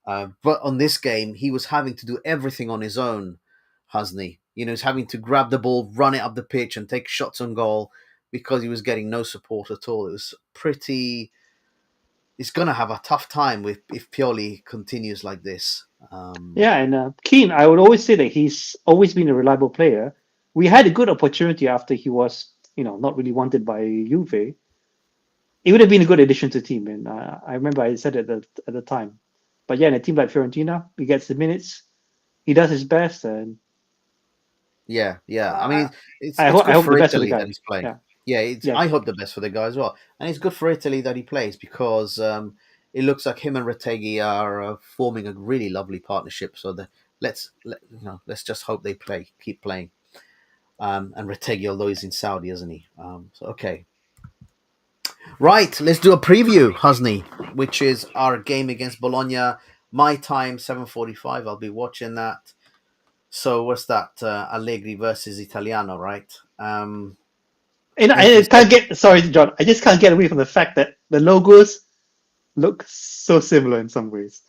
but on this game he was having to do everything on his own. Husney, he's having to grab the ball, run it up the pitch, and take shots on goal because he was getting no support at all. It was pretty. He's going to have a tough time if Pioli continues like this. Yeah, and Keane, I would always say that he's always been a reliable player. We had a good opportunity after he was, not really wanted by Juve. It would have been a good addition to the team, and I remember I said it at the time. But yeah, in a team like Fiorentina, he gets the minutes, he does his best, and Yeah. I uh, mean, it's I it's hope good the for best for the Italy that guy. he's playing. Yeah, Yeah, yeah, I hope the best for the guy as well, and it's good for Italy that he plays because it looks like him and Retegui are forming a really lovely partnership. So let's just hope they keep playing. And Retegui, although he's in Saudi, isn't he? So okay, right. Let's do a preview, Husney, which is our game against Bologna. My time 7:45. I'll be watching that. So what's that? Allegri versus Italiano, right? and Like I you can't said, get sorry, John. I just can't get away from the fact that the logos look so similar in some ways.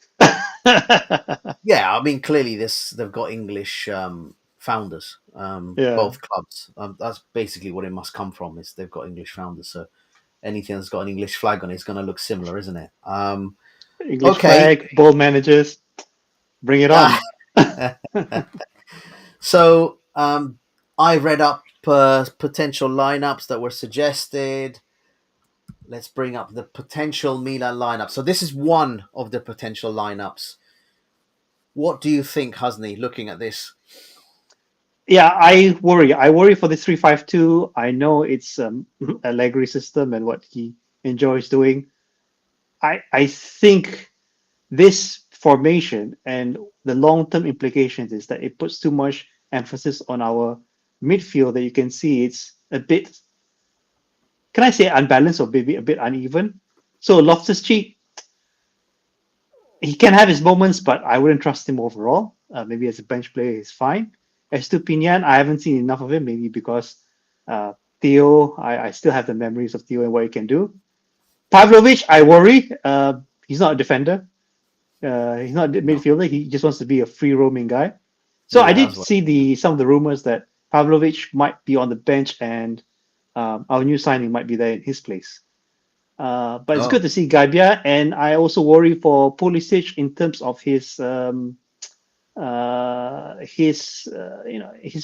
yeah. I mean, clearly they've got English founders, Yeah, both clubs. That's basically what it must come from. Is they've got English founders. So anything that's got an English flag on it is going to look similar, isn't it? English Okay. flag, bold managers, bring it on. So I read up potential lineups that were suggested. Let's bring up the potential Milan lineup. So this is one of the potential lineups. What do you think, Husney, looking at this? Yeah, I worry. I worry for the 3-5-2. I know it's Allegri system and what he enjoys doing. I think this formation and the long-term implications is that it puts too much emphasis on our midfield that you can see it's a bit, can I say unbalanced or maybe a bit uneven? So Loftus-Cheek, he can have his moments, but I wouldn't trust him overall. Maybe as a bench player, he's fine. Estupinian, I haven't seen enough of him, maybe because Theo, I still have the memories of Theo and what he can do. Pavlovic, I worry. He's not a defender. He's not a No. midfielder. He just wants to be a free roaming guy. So I Yeah, did as well. see some of the rumors that Pavlovic might be on the bench and our new signing might be there in his place. But it's good Oh, to see Gaibia, and I also worry for Pulisic in terms of his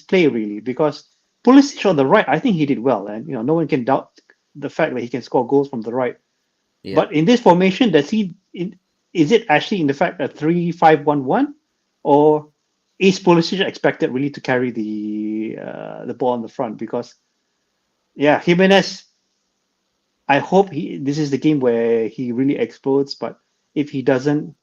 play really, because Pulisic on the right, I think he did well, and no one can doubt the fact that he can score goals from the right. yeah. But in this formation, is it actually in the fact that 3-5-1-1, or is Pulisic expected really to carry the ball on the front? Because yeah, Jimenez, I hope this is the game where he really explodes. But if he doesn't,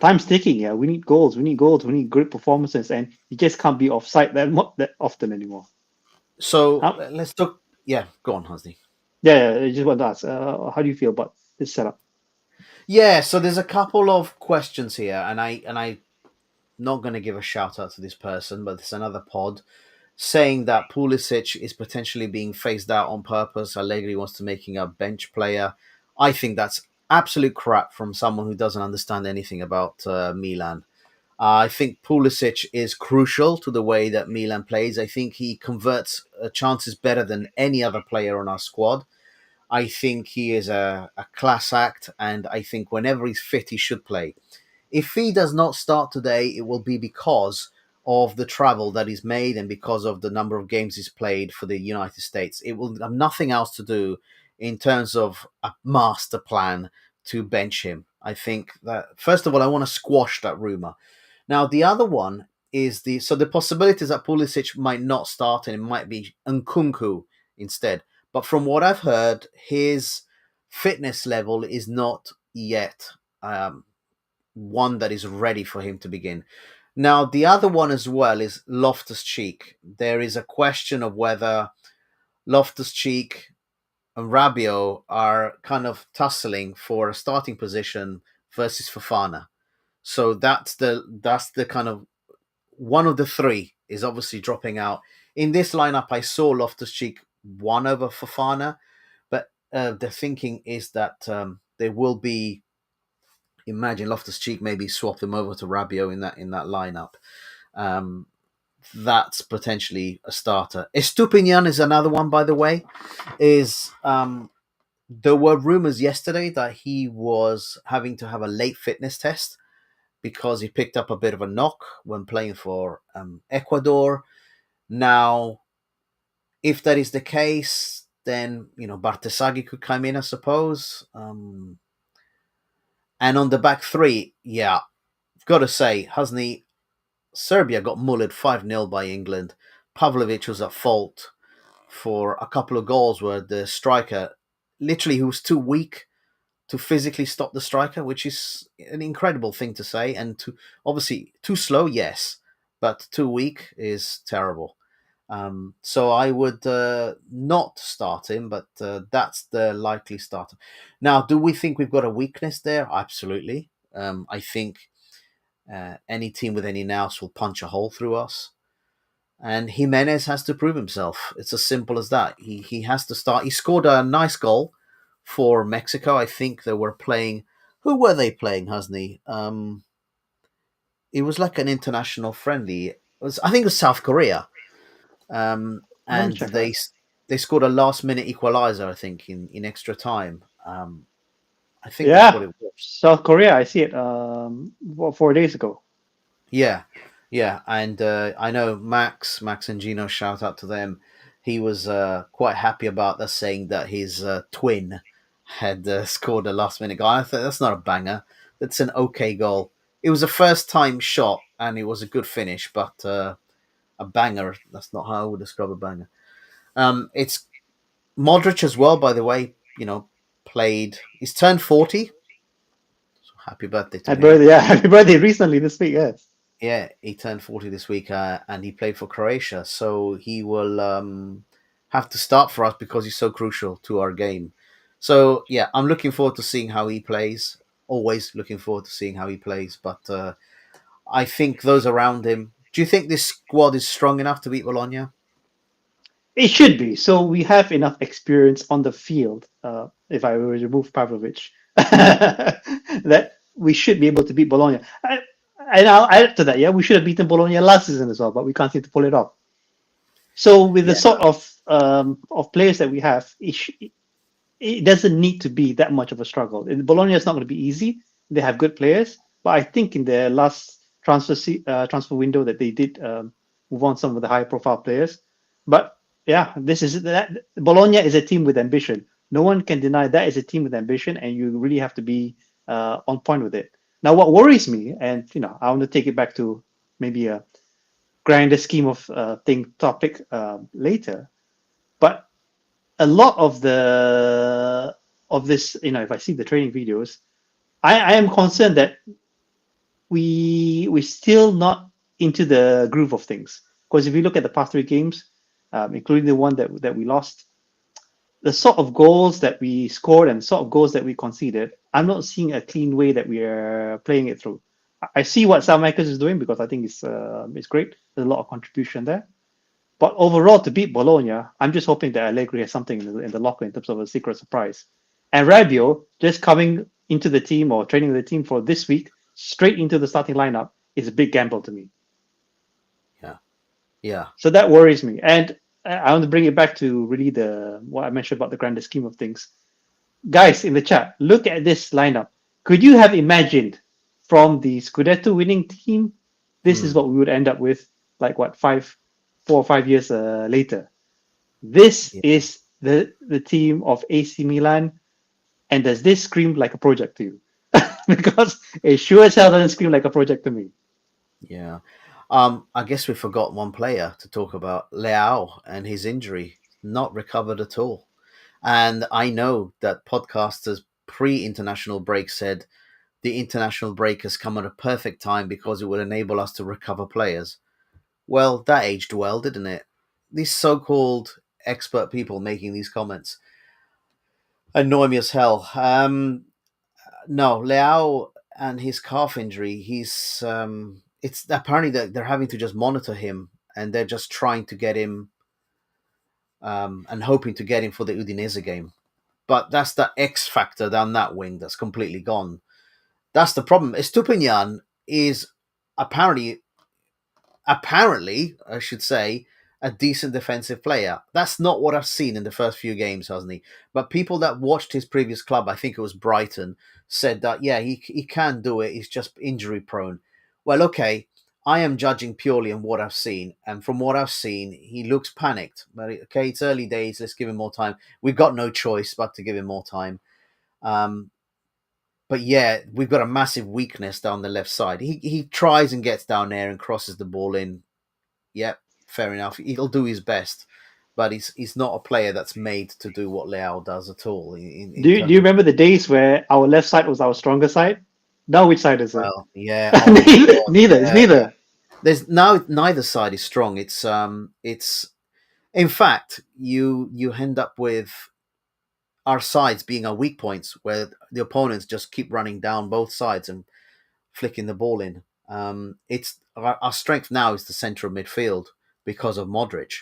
time's ticking. Yeah, we need goals. We need goals. We need great performances, and he just can't be offside that often anymore. So How, let's talk. Yeah, go on, Husney. yeah, I just want to ask, how do you feel about this setup? Yeah, so there's a couple of questions here, and I'm not going to give a shout out to this person, but it's another pod. saying that Pulisic is potentially being phased out on purpose. Allegri wants to making a bench player. I think that's absolute crap from someone who doesn't understand anything about Milan. I think Pulisic is crucial to the way that Milan plays. I think he converts chances better than any other player on our squad. I think he is a class act, and I think whenever he's fit, he should play. If he does not start today, it will be because of the travel that he's made and because of the number of games he's played for the United States. It will have nothing else to do in terms of a master plan to bench him. I think that, first of all, I want to squash that rumor. Now, the other one is the possibilities that Pulisic might not start and it might be Nkunku instead. But from what I've heard, his fitness level is not yet one that is ready for him to begin. Now, the other one as well is Loftus-Cheek. There is a question of whether Loftus-Cheek and Rabiot are kind of tussling for a starting position versus Fofana. So that's the kind of one of the three is obviously dropping out. In this lineup, I saw Loftus-Cheek one over Fofana, but the thinking is that there will be. Imagine Loftus-Cheek maybe swap them over to Rabiot in that lineup. That's potentially a starter. Estupinian is another one, by the way. There were rumors yesterday that he was having to have a late fitness test because he picked up a bit of a knock when playing for Ecuador. Now, if that is the case, then Bartesaghi could come in, I suppose. And on the back three, yeah, I've got to say, Husni, Serbia got mullered 5-0 by England. Pavlovic was at fault for a couple of goals where the striker, literally, who was too weak to physically stop the striker, which is an incredible thing to say. And obviously, too slow, yes, but too weak is terrible. So I would not start him, but that's the likely starter. Now, do we think we've got a weakness there? Absolutely. I think any team with any nous will punch a hole through us. And Jimenez has to prove himself. It's as simple as that. He has to start. He scored a nice goal for Mexico. I think they were playing. Who were they playing, Husni? It was like an international friendly. I think it was South Korea. And they scored a last minute equalizer, I think, in extra time. I think that's what it was. South Korea, I see it 4 days ago. Yeah. And I know Max and Gino, shout out to them. He was quite happy about us saying that his twin had scored a last minute goal. I thought that's not a banger. That's an okay goal. It was a first time shot and it was a good finish, but a banger, that's not how I would describe a banger. It's Modric as well, by the way, played. He's turned 40. So happy birthday to him. Happy birthday recently this week, yes. Yeah, he turned 40 this week and he played for Croatia. So he will have to start for us because he's so crucial to our game. So, yeah, I'm looking forward to seeing how he plays. Always looking forward to seeing how he plays. But I think those around him. Do you think this squad is strong enough to beat Bologna? It should be. So we have enough experience on the field, if I were to remove Pavlovic, that we should be able to beat Bologna. And I'll add to that, we should have beaten Bologna last season as well, but we can't seem to pull it off. So with the sort of players that we have, it doesn't need to be that much of a struggle. Bologna is not going to be easy. They have good players, but I think in their last transfer window that they did move on some of the high profile players. But Bologna is a team with ambition. No one can deny that is a team with ambition, and you really have to be on point with it. Now, what worries me, and I want to take it back to maybe a grander scheme of topic later, but a lot of this, if I see the training videos, I am concerned that we're still not into the groove of things. Because if you look at the past 3 games, including the one that we lost, the sort of goals that we scored and sort of goals that we conceded, I'm not seeing a clean way that we are playing it through. I see what Salmakers is doing because I think it's great. There's a lot of contribution there. But overall, to beat Bologna, I'm just hoping that Allegri has something in the locker in terms of a secret surprise. And Rabiot just coming into the team or training the team for this week, straight into the starting lineup, is a big gamble to me. Yeah. So that worries me. And I want to bring it back to really what I mentioned about the grander scheme of things. Guys in the chat, look at this lineup. Could you have imagined from the Scudetto winning team, this is what we would end up with, like what, 4 or 5 years later? This is the team of AC Milan. And does this scream like a project to you? Because it sure as hell doesn't scream like a project to me. Yeah. I guess we forgot one player to talk about, Leao, and his injury. Not recovered at all. And I know that podcasters pre-international break said the international break has come at a perfect time because it will enable us to recover players. Well, that aged well, didn't it? These so-called expert people making these comments annoy me as hell. No, Leao and his calf injury, it's apparently that they're having to just monitor him, and they're just trying to get him and hoping to get him for the Udinese game. But that's the X factor down that wing that's completely gone. That's the problem. Estupinian is apparently, I should say, a decent defensive player. That's not what I've seen in the first few games, hasn't he? But people that watched his previous club, I think it was Brighton, said that, yeah, he can do it. He's just injury prone. Well, okay, I am judging purely on what I've seen. And from what I've seen, he looks panicked. But okay, it's early days. Let's give him more time. We've got no choice but to give him more time. But yeah, we've got a massive weakness down the left side. He tries and gets down there and crosses the ball in. Yep, fair enough. He'll do his best, but he's not a player that's made to do what Leao does at all. Do you remember the days where our left side was our stronger side? Now which side is it? Well, yeah. Neither. It's neither. There's now neither side is strong. It's in fact you end up with our sides being our weak points, where the opponents just keep running down both sides and flicking the ball in. It's our strength now is the center of midfield because of Modric.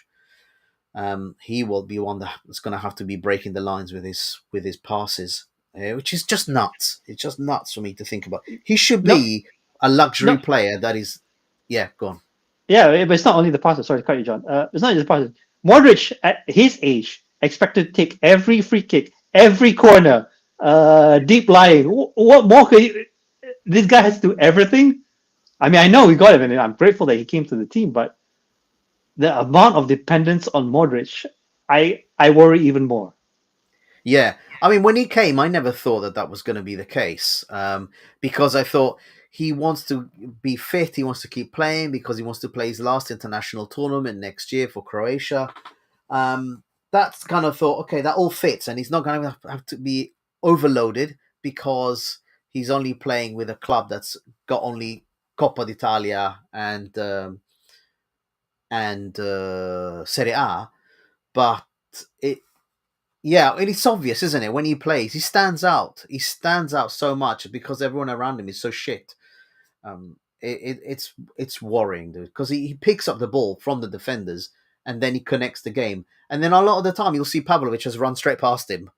He will be one that's going to have to be breaking the lines with his passes, which is just nuts. It's just nuts for me to think about. He should be a luxury player that is. Yeah, go on. Yeah, but it's not only the passes. Sorry to cut you, John. It's not just the passes. Modric, at his age, expected to take every free kick, every corner, deep lying. What more could he? This guy has to do everything. I mean, I know we got him, and I'm grateful that he came to the team, but the amount of dependence on Modric, I worry even more. Yeah, I mean, when he came, I never thought that was going to be the case, because I thought he wants to be fit, he wants to keep playing because he wants to play his last international tournament next year for Croatia. That's kind of thought, okay, that all fits, and he's not going to have to be overloaded because he's only playing with a club that's got only Coppa d'Italia and Serie A. But it's obvious, isn't it? When he plays, he stands out. He stands out so much because everyone around him is so shit. It's worrying, dude, because he picks up the ball from the defenders and then he connects the game. And then a lot of the time, you'll see Pavlovic has run straight past him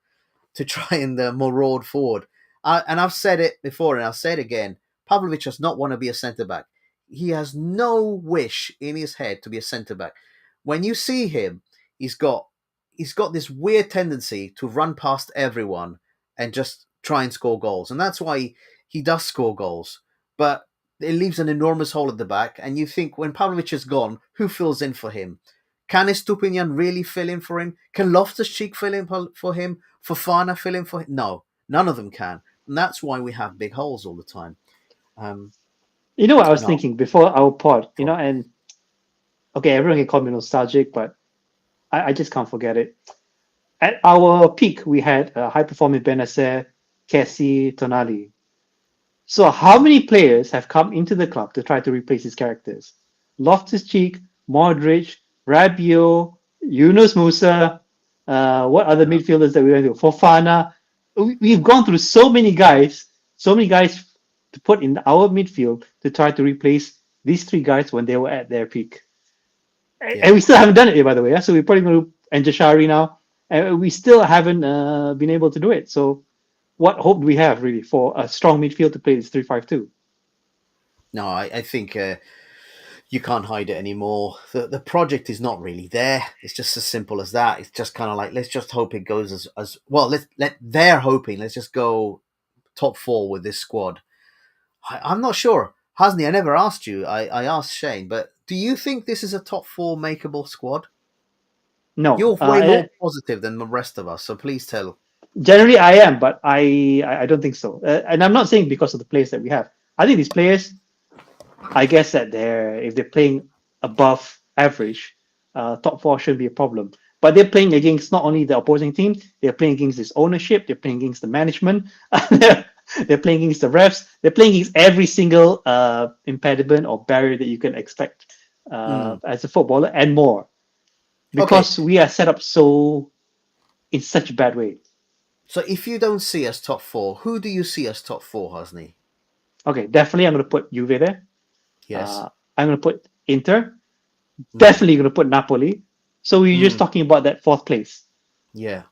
to try and maraud forward. And I've said it before, and I'll say it again. Pavlovic does not want to be a centre-back. He has no wish in his head to be a centre-back. When you see him, he's got this weird tendency to run past everyone and just try and score goals. And that's why he does score goals. But it leaves an enormous hole at the back. And you think, when Pavlovic is gone, who fills in for him? Can Estupinian really fill in for him? Can Loftus-Cheek fill in for him? Fofana fill in for him? No, none of them can. And that's why we have big holes all the time. You know what I was thinking before our pod? And okay, everyone can call me nostalgic, but I just can't forget it. At our peak, we had high-performing Benacer, Kessie, Tonali. So how many players have come into the club to try to replace these characters? Loftus-Cheek, Modric, Rabiot, Yunus Musa, what other midfielders that we went to? Fofana. We've gone through so many guys to put in our midfield to try to replace these three guys when they were at their peak. And we still haven't done it, by the way. Yeah? So we're probably going to and Jashari now, and we still haven't been able to do it. So what hope do we have really for a strong midfield to play this 3-5-2? No, I think you can't hide it anymore. The project is not really there. It's just as simple as that. It's just kind of like, let's just hope it goes as well. They're hoping. Let's just go top 4 with this squad. I'm not sure. Husni, I never asked you. I asked Shane, but do you think this is a top 4 makeable squad? No. You're way more positive than the rest of us, so please tell. Generally, I am, but I don't think so. And I'm not saying because of the players that we have. I think these players, I guess that if they're playing above average, top 4 shouldn't be a problem. But they're playing against not only the opposing team, they're playing against this ownership, they're playing against the management, they're playing against the refs, they're playing against every single impediment or barrier that you can expect as a footballer and more. Because we are set up in such a bad way. So if you don't see us top 4, who do you see as top 4, Husni? Okay, definitely I'm going to put Juve there. Yes. I'm going to put Inter. Definitely going to put Napoli. So we're just talking about that 4th place. Yeah.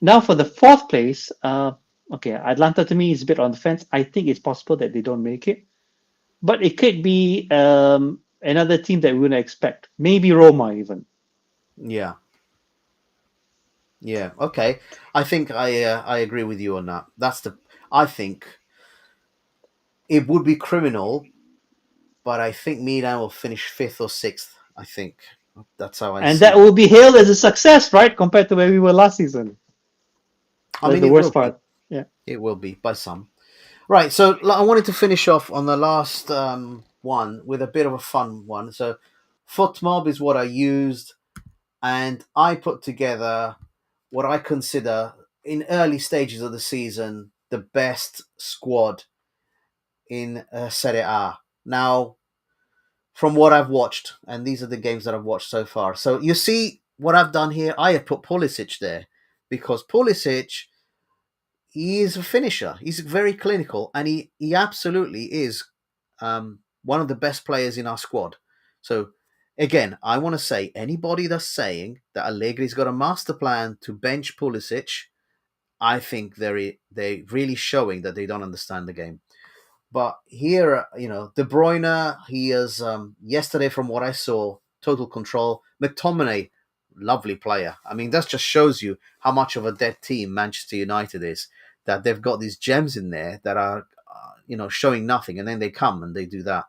Now for the 4th place, Atlanta to me is a bit on the fence. I think it's possible that they don't make it. But it could be another team that we wouldn't expect. Maybe Roma even. Yeah. Yeah. Okay. I think I agree with you on that. I think it would be criminal, but I think Milan will finish 5th or 6th. I think that's how I see it. And that will be hailed as a success, right? Compared to where we were last season. I mean, the worst part. Yeah. It will be by some. Right. So I wanted to finish off on the last one with a bit of a fun one. So FootMob is what I used, and I put together what I consider in early stages of the season the best squad in Serie A. Now, from what I've watched, and these are the games that I've watched so far. So you see what I've done here? I have put Pulisic there because Pulisic, he is a finisher. He's very clinical, and he absolutely is one of the best players in our squad. So again, I want to say anybody that's saying that Allegri's got a master plan to bench Pulisic, I think they're really showing that they don't understand the game. But here, De Bruyne, he is, yesterday from what I saw, total control. McTominay, lovely player. I mean, that just shows you how much of a dead team Manchester United is, that they've got these gems in there that are, showing nothing, and then they come and they do that.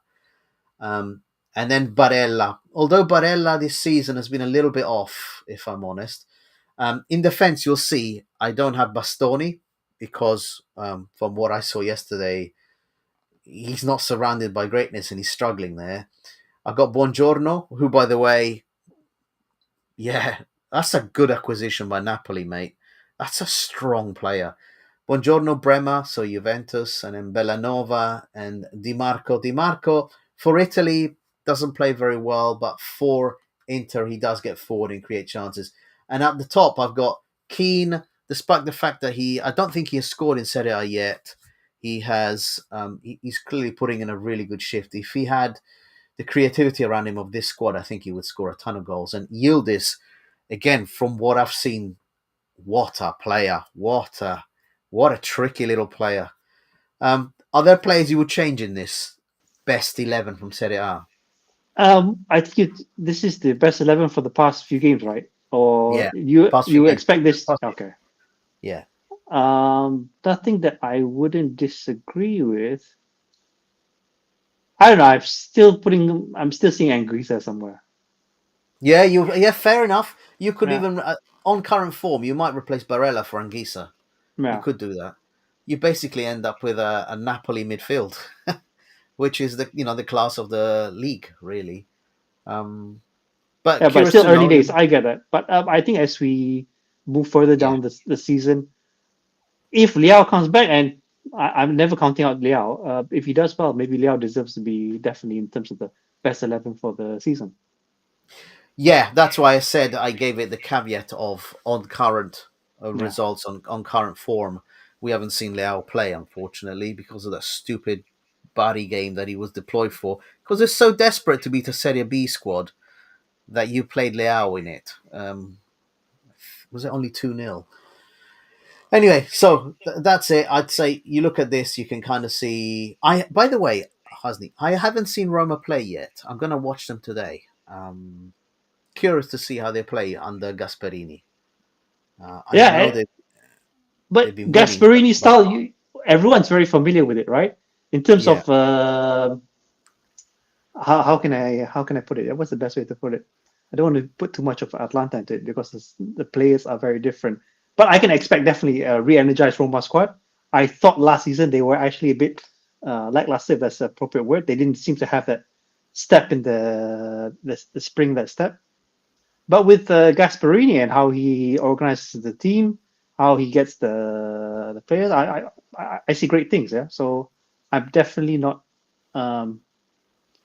And then Barella. Although Barella this season has been a little bit off, if I'm honest. In defence, you'll see I don't have Bastoni because from what I saw yesterday, he's not surrounded by greatness and he's struggling there. I've got Buongiorno, who, by the way, that's a good acquisition by Napoli, mate. That's a strong player. Buongiorno, Bremer, so Juventus, and then Bellanova and Di Marco. Di Marco, for Italy, doesn't play very well, but for Inter, he does get forward and create chances. And at the top, I've got Keane, despite the fact that I don't think he has scored in Serie A yet. He has, he's clearly putting in a really good shift. If he had the creativity around him of this squad, I think he would score a ton of goals. And Yildiz, again, from what I've seen, what a player. What a tricky little player. Are there players you would change in this best 11 from Serie A? I think this is the best 11 for the past few games, right? Or you expect this? Okay. Yeah. Nothing that I wouldn't disagree with. I don't know. I'm still seeing Anguissa somewhere. Yeah, fair enough. You could even, on current form, you might replace Barella for Anguissa. Yeah. You could do that. You basically end up with a Napoli midfield, which is the class of the league, really. But still early days. I get that. But I think as we move further down the season, if Liao comes back, and I'm never counting out Liao, if he does well, maybe Liao deserves to be definitely in terms of the best 11 for the season. Yeah, that's why I said I gave it the caveat of on current results, on current form. We haven't seen Liao play, unfortunately, because of that stupid body game that he was deployed for. Because they're so desperate to beat a Serie B squad. that you played Leao in it. Was it only 2-0? Anyway, so that's it. I'd say you look at this, you can kind of see. By the way, Husni, I haven't seen Roma play yet. I'm going to watch them today. Curious to see how they play under Gasperini. I Yeah, know they've but been winning, Gasperini but style, everyone's very familiar with it, right? In terms yeah, of how can I put it? What's the best way to put it? I don't want to put too much of Atlanta into it because the players are very different. But I can expect definitely a re-energized Roma squad. I thought last season they were actually a bit lackluster, if that's the appropriate word. They didn't seem to have that step in the spring that step. But with Gasperini and how he organizes the team, how he gets the players, I see great things. Yeah, so I'm definitely not um,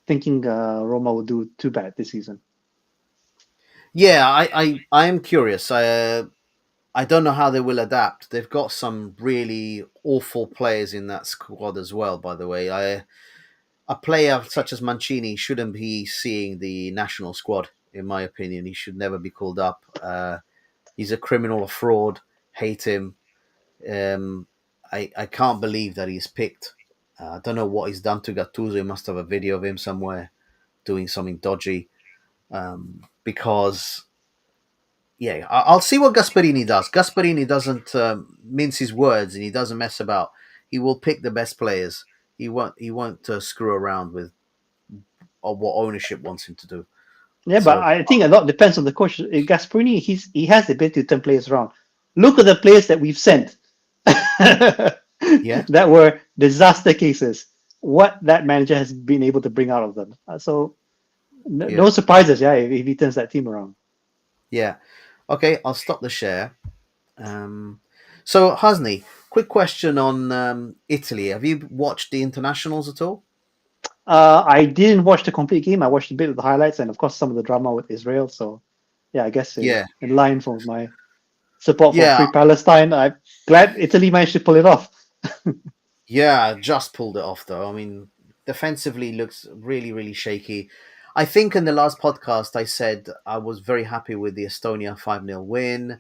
thinking Roma will do too bad this season. yeah. I am curious. I don't know how they will adapt. They've got some really awful players in that squad as well. By the way, a player such as Mancini shouldn't be seeing the national squad. In my opinion, he should never be called up. He's a criminal, a fraud. Hate him. I can't believe that he's picked. I don't know what he's done to Gattuso. He must have a video of him somewhere doing something dodgy. Because yeah, I'll see what Gasperini does. Gasperini doesn't mince his words and he doesn't mess about. He will pick the best players. He won't screw around with what ownership wants him to do. Yeah, but So I think a lot depends on the coach. Gasperini, he has the ability to turn players around. Look at the players that we've sent that yeah, were disaster cases. What that manager has been able to bring out of them. So yeah, no surprises, yeah, if he turns that team around. yeah. Okay, I'll stop the share. So Husni, quick question on Italy. Have you watched the internationals at all? I didn't watch the complete game. I watched a bit of the highlights and, of course, some of the drama with Israel. So, yeah, I guess in Yeah, line for my support for yeah, Free Palestine, I'm glad Italy managed to pull it off. yeah. Just pulled it off though. I mean, defensively looks really, really shaky. I think in the last podcast I said I was very happy with the Estonia 5-0 win.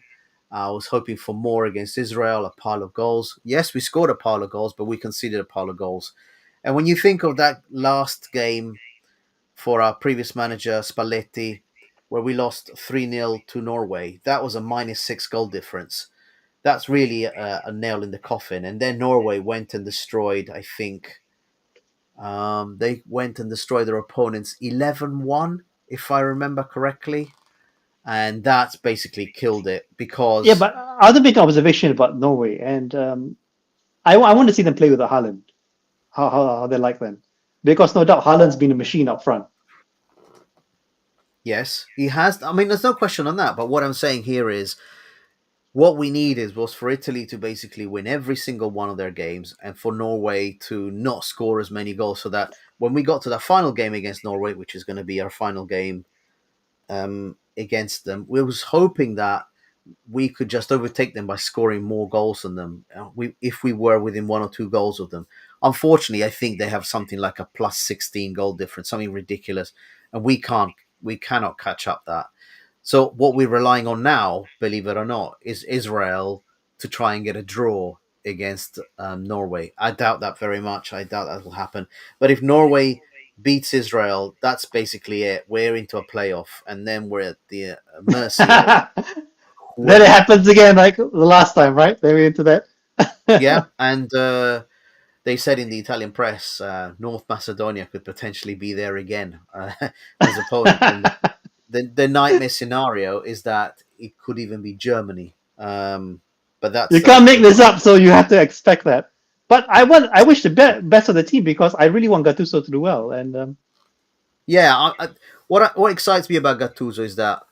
I was hoping for more against Israel, a pile of goals. Yes, we scored a pile of goals, but we conceded a pile of goals. And when you think of that last game for our previous manager, Spalletti, where we lost 3-0 to Norway, that was a -6 goal difference. That's really a nail in the coffin. And then Norway went and destroyed, I think, they went and destroyed their opponents 11-1, if I remember correctly. And that's basically killed it Yeah, because, but other big observation about Norway, and I want to see them play with the Haaland, how they like them. Because no doubt Haaland's been a machine up front. yes, he has. I mean, there's no question on that. But what I'm saying here is what we needed was for Italy to basically win every single one of their games and for Norway to not score as many goals so that when we got to the final game against Norway, which is going to be our final game against them, we was hoping that we could just overtake them by scoring more goals than them. If we were within 1 or 2 goals of them. Unfortunately, I think they have something like a plus 16 goal difference, something ridiculous, and we cannot catch up that. So what we're relying on now, believe it or not, is Israel to try and get a draw against Norway. I doubt that very much. I doubt that will happen. But if Norway beats Israel, that's basically it. We're into a playoff, and then we're at the mercy of Then it whoever. happens again, like the last time, right? They were into that. Yeah, and they said in the Italian press, North Macedonia could potentially be there again as opponent. And the nightmare scenario is that it could even be Germany. But You that's can't make this up, so you have to expect that. But I wish the best of the team because I really want Gattuso to do well. And yeah. What excites me about Gattuso is that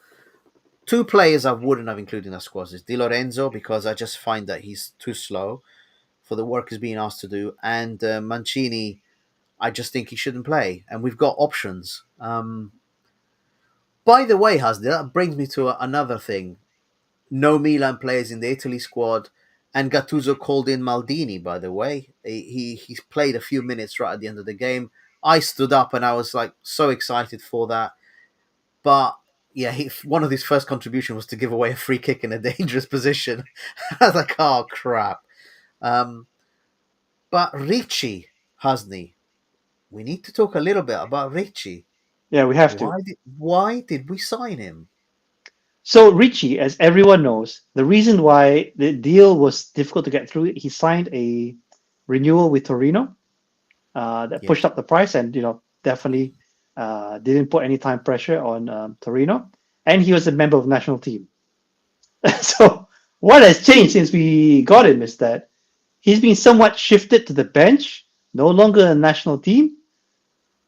two players I wouldn't have included in that squad is Di Lorenzo because I just find that he's too slow for the work he's being asked to do, and Mancini. I just think he shouldn't play, and we've got options. By the way, Hasdi, that brings me to another thing. No Milan players in the Italy squad, and Gattuso called in Maldini. By the way, he played a few minutes right at the end of the game. I stood up and I was like so excited for that. But one of his first contributions was to give away a free kick in a dangerous position. I was like, oh crap. But Ricci, Husni, we need to talk a little bit about Ricci. Yeah, we have to. Why did we sign him? So Ricci, as everyone knows, the reason why the deal was difficult to get through, he signed a renewal with Torino that Yeah. pushed up the price, and definitely didn't put any time pressure on Torino, and he was a member of the national team. So what has changed since we got him is that he's been somewhat shifted to the bench, no longer a national team.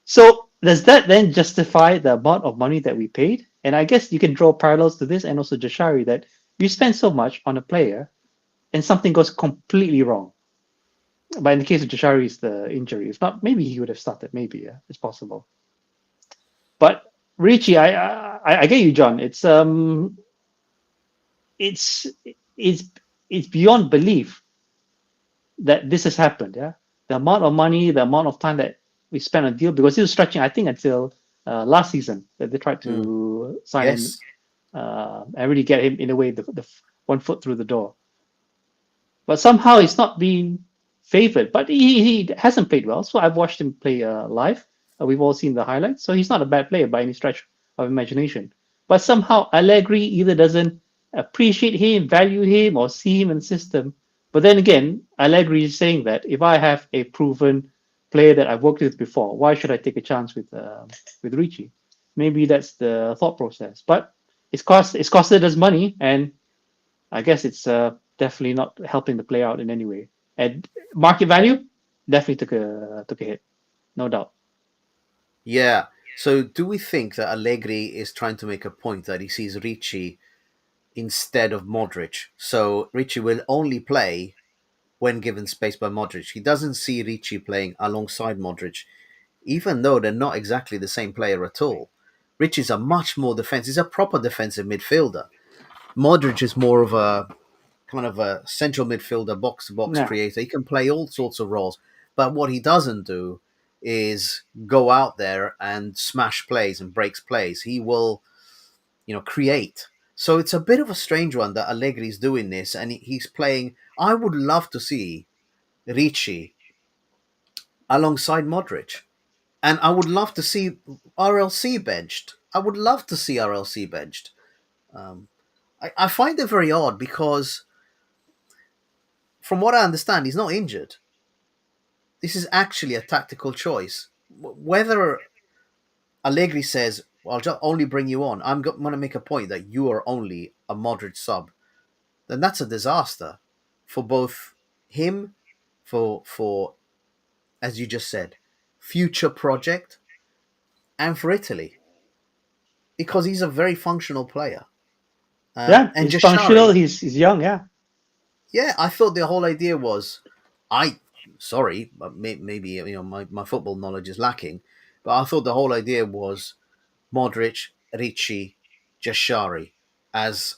So does that then justify the amount of money that we paid? And I guess you can draw parallels to this and also Jashari, that you spend so much on a player and something goes completely wrong. But in the case of Jashari, it's the injury. If not, maybe he would have started. Maybe, yeah, it's possible. But Ricci, I get you, John. It's beyond belief that this has happened. Yeah, the amount of money, the amount of time that we spent on deal, because he was stretching, I think, until last season that they tried to sign him and really get him in a way the 1 foot through the door. But somehow he's not being favored. But he hasn't played well. So I've watched him play live. We've all seen the highlights. So he's not a bad player by any stretch of imagination. But somehow Allegri either doesn't appreciate him, value him, or see him in the system. But then again, Allegri is saying that if I have a proven player that I've worked with before, why should I take a chance with Ricci? Maybe that's the thought process. But it's costed us money, and I guess it's definitely not helping the player out in any way. And market value definitely took a hit, no doubt. Yeah. So do we think that Allegri is trying to make a point that he sees Ricci instead of Modric? So Ricci will only play when given space by Modric. He doesn't see Ricci playing alongside Modric, even though they're not exactly the same player at all. Ricci's a much more defensive. He's a proper defensive midfielder. Modric is more of a kind of a central midfielder, box-to-box creator. He can play all sorts of roles. But what he doesn't do is go out there and smash plays and breaks plays. He will, create. So it's a bit of a strange one that Allegri's doing this, and he's playing. I would love to see Ricci alongside Modric, and I would love to see RLC benched. I find it very odd because, from what I understand, he's not injured. This is actually a tactical choice. Whether Allegri says, I'll just only bring you on, I'm going to make a point that you are only a Modric sub, then that's a disaster for both him, for as you just said, future project, and for Italy. Because he's a very functional player. And he's Jashari, functional, he's young, yeah. Yeah, I thought the whole idea was, maybe my football knowledge is lacking, but I thought the whole idea was Modric, Ricci, Jashari as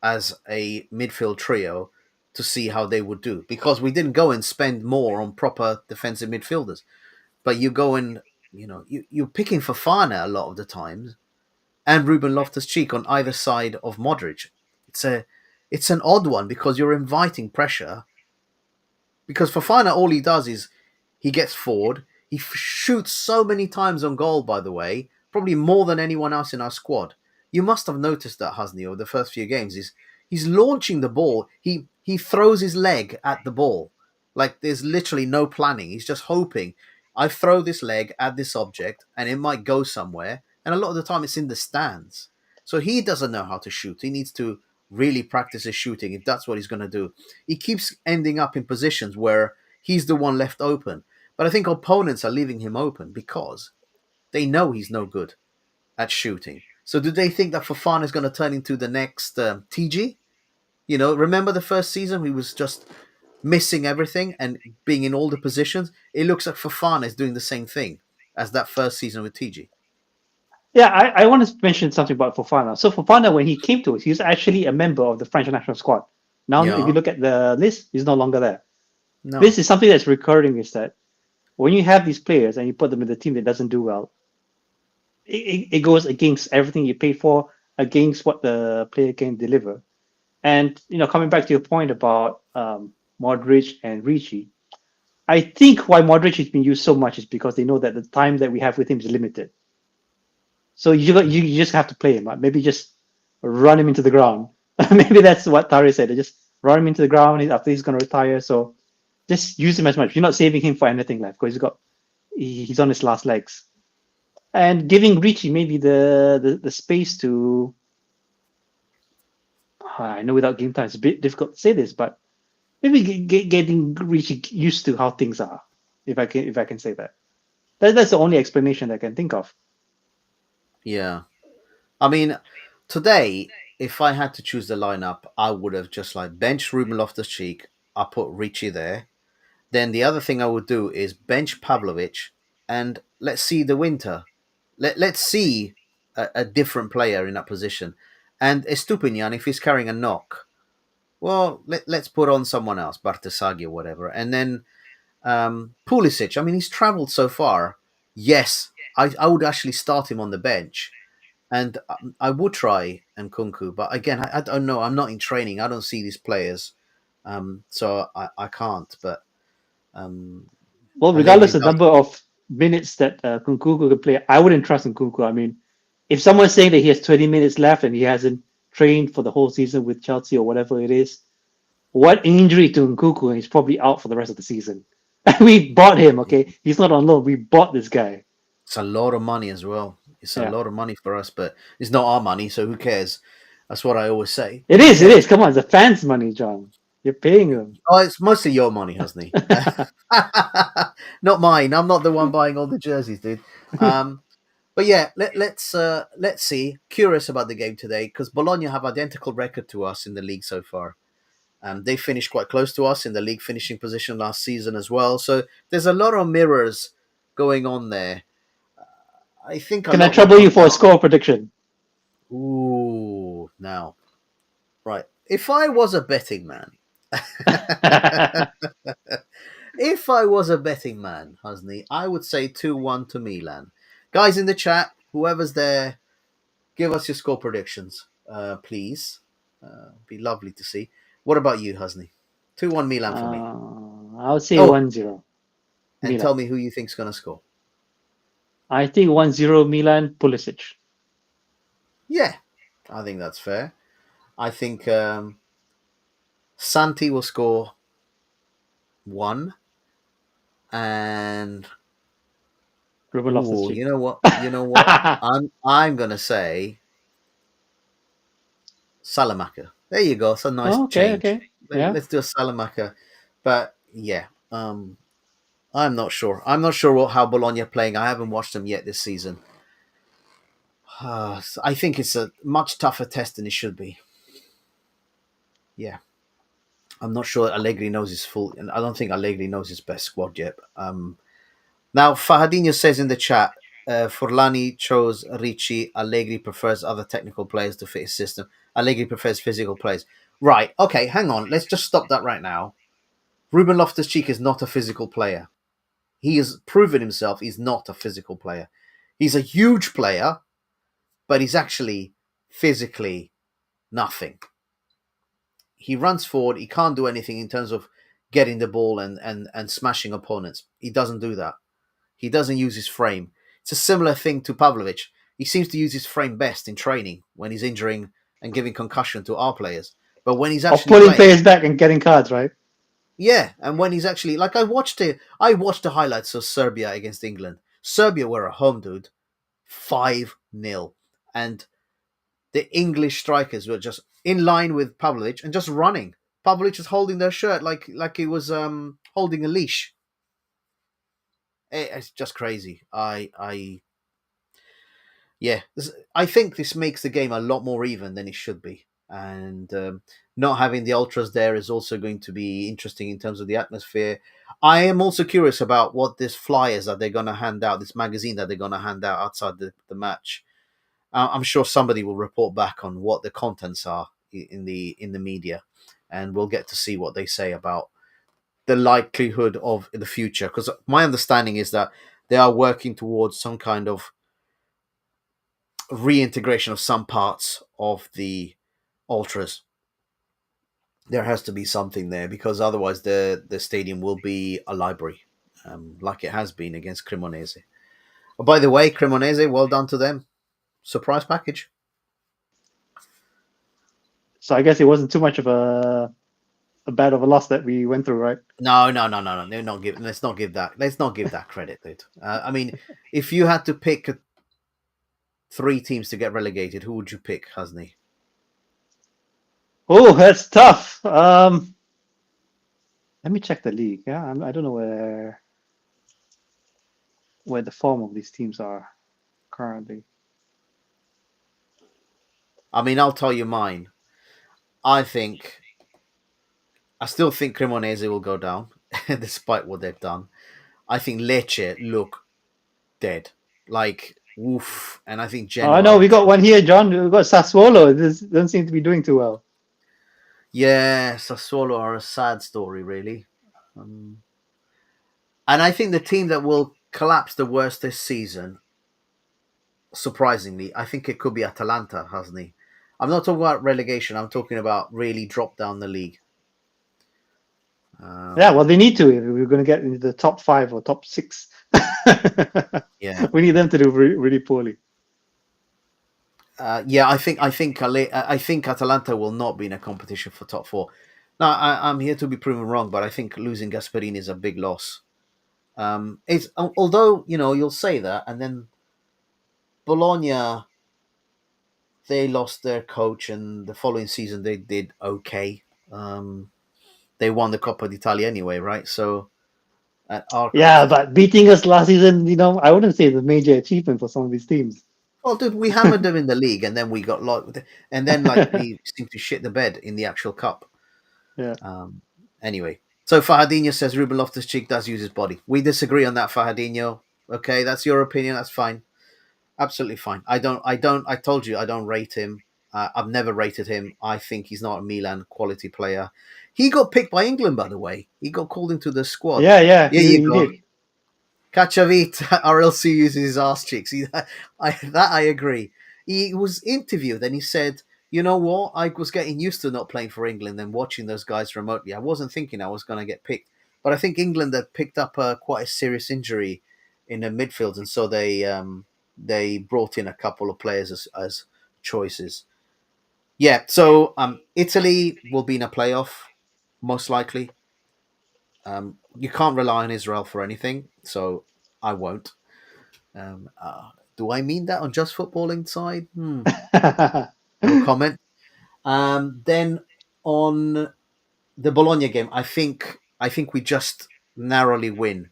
a midfield trio to see how they would do, because we didn't go and spend more on proper defensive midfielders, but you go and you're picking Fofana a lot of the times, and Ruben Loftus-Cheek on either side of Modric. It's an odd one because you're inviting pressure. Because Fofana, all he does is he gets forward. He shoots so many times on goal, by the way, probably more than anyone else in our squad. You must have noticed that, Husni, over the first few games. He's launching the ball. He throws his leg at the ball. Like there's literally no planning. He's just hoping, I throw this leg at this object and it might go somewhere. And a lot of the time it's in the stands. So he doesn't know how to shoot. He needs to really practice his shooting if that's what he's going to do. He keeps ending up in positions where he's the one left open. But I think opponents are leaving him open because they know he's no good at shooting. So do they think that Fofana is going to turn into the next TG? Remember the first season? He was just missing everything and being in all the positions. It looks like Fofana is doing the same thing as that first season with TG. Yeah, I want to mention something about Fofana. So Fofana, when he came to us, he was actually a member of the French national squad. Now, if you look at the list, he's no longer there. No. This is something that's recurring, is that when you have these players and you put them in the team that doesn't do well, it goes against everything you paid for. against what the player can deliver. And coming back to your point about Modric and Ricci, I think why Modric has been used so much is because they know that the time that we have with him is limited. So you just have to play him. Maybe just run him into the ground. Maybe that's what Tari said. They just run him into the ground after he's going to retire. So just use him as much. You're not saving him for anything left because he's on his last legs. And giving Ricci maybe the space to. I know without game time it's a bit difficult to say this, but maybe getting Ricci used to how things are, if I can say that. That's the only explanation I can think of. Yeah. I mean, today, if I had to choose the lineup, I would have just like bench Ruben Loftus-Cheek. I put Ricci there. Then the other thing I would do is bench Pavlovic and let's see the winter. Let's see a different player in that position. And Estupinian, if he's carrying a knock, well, let's put on someone else, Bartesaghi or whatever. And then Pulisic, I mean, he's travelled so far. Yes, I would actually start him on the bench. And I would try Nkunku, but again, I don't know. I'm not in training. I don't see these players, so I can't. But well, regardless of the number of minutes that Nkunku can play, I wouldn't trust Nkunku. I mean, if someone's saying that he has 20 minutes left and he hasn't trained for the whole season with Chelsea or whatever it is, what injury to Nkunku and he's probably out for the rest of the season. We bought him, okay? He's not on loan. We bought this guy. It's a lot of money as well. It's a lot of money for us, but it's not our money, so who cares? That's what I always say. It is. Come on, it's the fans' money, John. You're paying them. Oh, it's mostly your money, Husni. Not mine. I'm not the one buying all the jerseys, dude. But yeah, let's see. Curious about the game today because Bologna have identical record to us in the league so far. They finished quite close to us in the league finishing position last season as well. So there's a lot of mirrors going on there. I think. Can I trouble you for a score prediction? Ooh, now, right. If I was a betting man, if I was a betting man, Husni, I would say 2-1 to Milan. Guys in the chat, whoever's there, give us your score predictions, please. Be lovely to see. What about you, Husni? 2-1 Milan for me. I would say 1-0. And Milan. tell me who you think's going to score. I think 1-0 Milan, Pulisic. Yeah, I think that's fair. I think Santi will score 1. And you know what? I'm gonna say Salamaker. There you go. It's a nice change. Okay. Let's do a Salamaker. But yeah, I'm not sure. I'm not sure how Bologna are playing. I haven't watched them yet this season. I think it's a much tougher test than it should be. Yeah. I'm not sure Allegri knows his full, and I don't think Allegri knows his best squad yet. Now, Fahadinho says in the chat, Forlani chose Ricci. Allegri prefers other technical players to fit his system. Allegri prefers physical players. Right, okay, hang on. Let's just stop that right now. Ruben Loftus-Cheek is not a physical player. He has proven himself he's not a physical player. He's a huge player, but he's actually physically nothing. He runs forward. He can't do anything in terms of getting the ball and smashing opponents. He doesn't do that. He doesn't use his frame. It's a similar thing to Pavlovic. He seems to use his frame best in training when he's injuring and giving concussion to our players. But when he's actually pulling players back and getting cards, right? Yeah, and when he's actually like I watched the highlights of Serbia against England. Serbia were at home, dude. 5-0. And the English strikers were just in line with Pavlovic and just running. Pavlovic was holding their shirt like he was holding a leash. It's just crazy. I think this makes the game a lot more even than it should be. And not having the ultras there is also going to be interesting in terms of the atmosphere. I am also curious about what this flyers that they're going to hand out, this magazine that they're going to hand out outside the match. I'm sure somebody will report back on what the contents are in the media, and we'll get to see what they say about the likelihood of the future. Because my understanding is that they are working towards some kind of reintegration of some parts of the ultras. There has to be something there because otherwise the stadium will be a library, like it has been against Cremonese. Oh, by the way, Cremonese, well done to them. Surprise package. So I guess it wasn't too much of a bad of a loss that we went through, right? No. Let's not give that credit, dude. I mean, if you had to pick three teams to get relegated, who would you pick, Husni? Oh, that's tough. Let me check the league. Yeah, I don't know where the form of these teams are currently. I mean, I'll tell you mine. I still think Cremonese will go down, despite what they've done. I think Lecce look dead, like woof, and I think Oh, I Genoa know we looks. got one here, John. We got Sassuolo. This doesn't seem to be doing too well. Yeah, Sassuolo are a sad story, really. And I think the team that will collapse the worst this season, surprisingly, I think it could be Atalanta, hasn't he? I'm not talking about relegation. I'm talking about really drop down the league. Yeah, well, they need to if we're going to get into the top 5 or top 6. Yeah. We need them to do really poorly. Yeah, I think Atalanta will not be in a competition for top 4. Now, I'm here to be proven wrong, but I think losing Gasperini is a big loss. It's although you'll say that, and then Bologna, they lost their coach, and the following season they did okay. They won the Coppa d'Italia anyway, right? So at our Yeah, cost. but beating us last season, I wouldn't say it's a major achievement for some of these teams. Well, dude, we hammered them in the league, and then we got locked, and then we seemed to shit the bed in the actual cup. Yeah. Anyway, so Fahadinho says Ruben Loftus-Cheek does use his body. We disagree on that, Fahadinho. Okay, that's your opinion. That's fine. Absolutely fine. I told you I don't rate him. I've never rated him. I think he's not a Milan quality player. He got picked by England, by the way. He got called into the squad. Yeah, Here you he go. did. Cacciavite, or else he uses his ass cheeks. I agree. He was interviewed and he said, "You know what? I was getting used to not playing for England and watching those guys remotely. I wasn't thinking I was going to get picked, but I think England had picked up quite a serious injury in the midfield, and so they brought in a couple of players as choices. Yeah, so Italy will be in a playoff most likely. You can't rely on Israel for anything, so I won't. Do I mean that on just footballing side? No comment. Then on the Bologna game, I think we just narrowly win.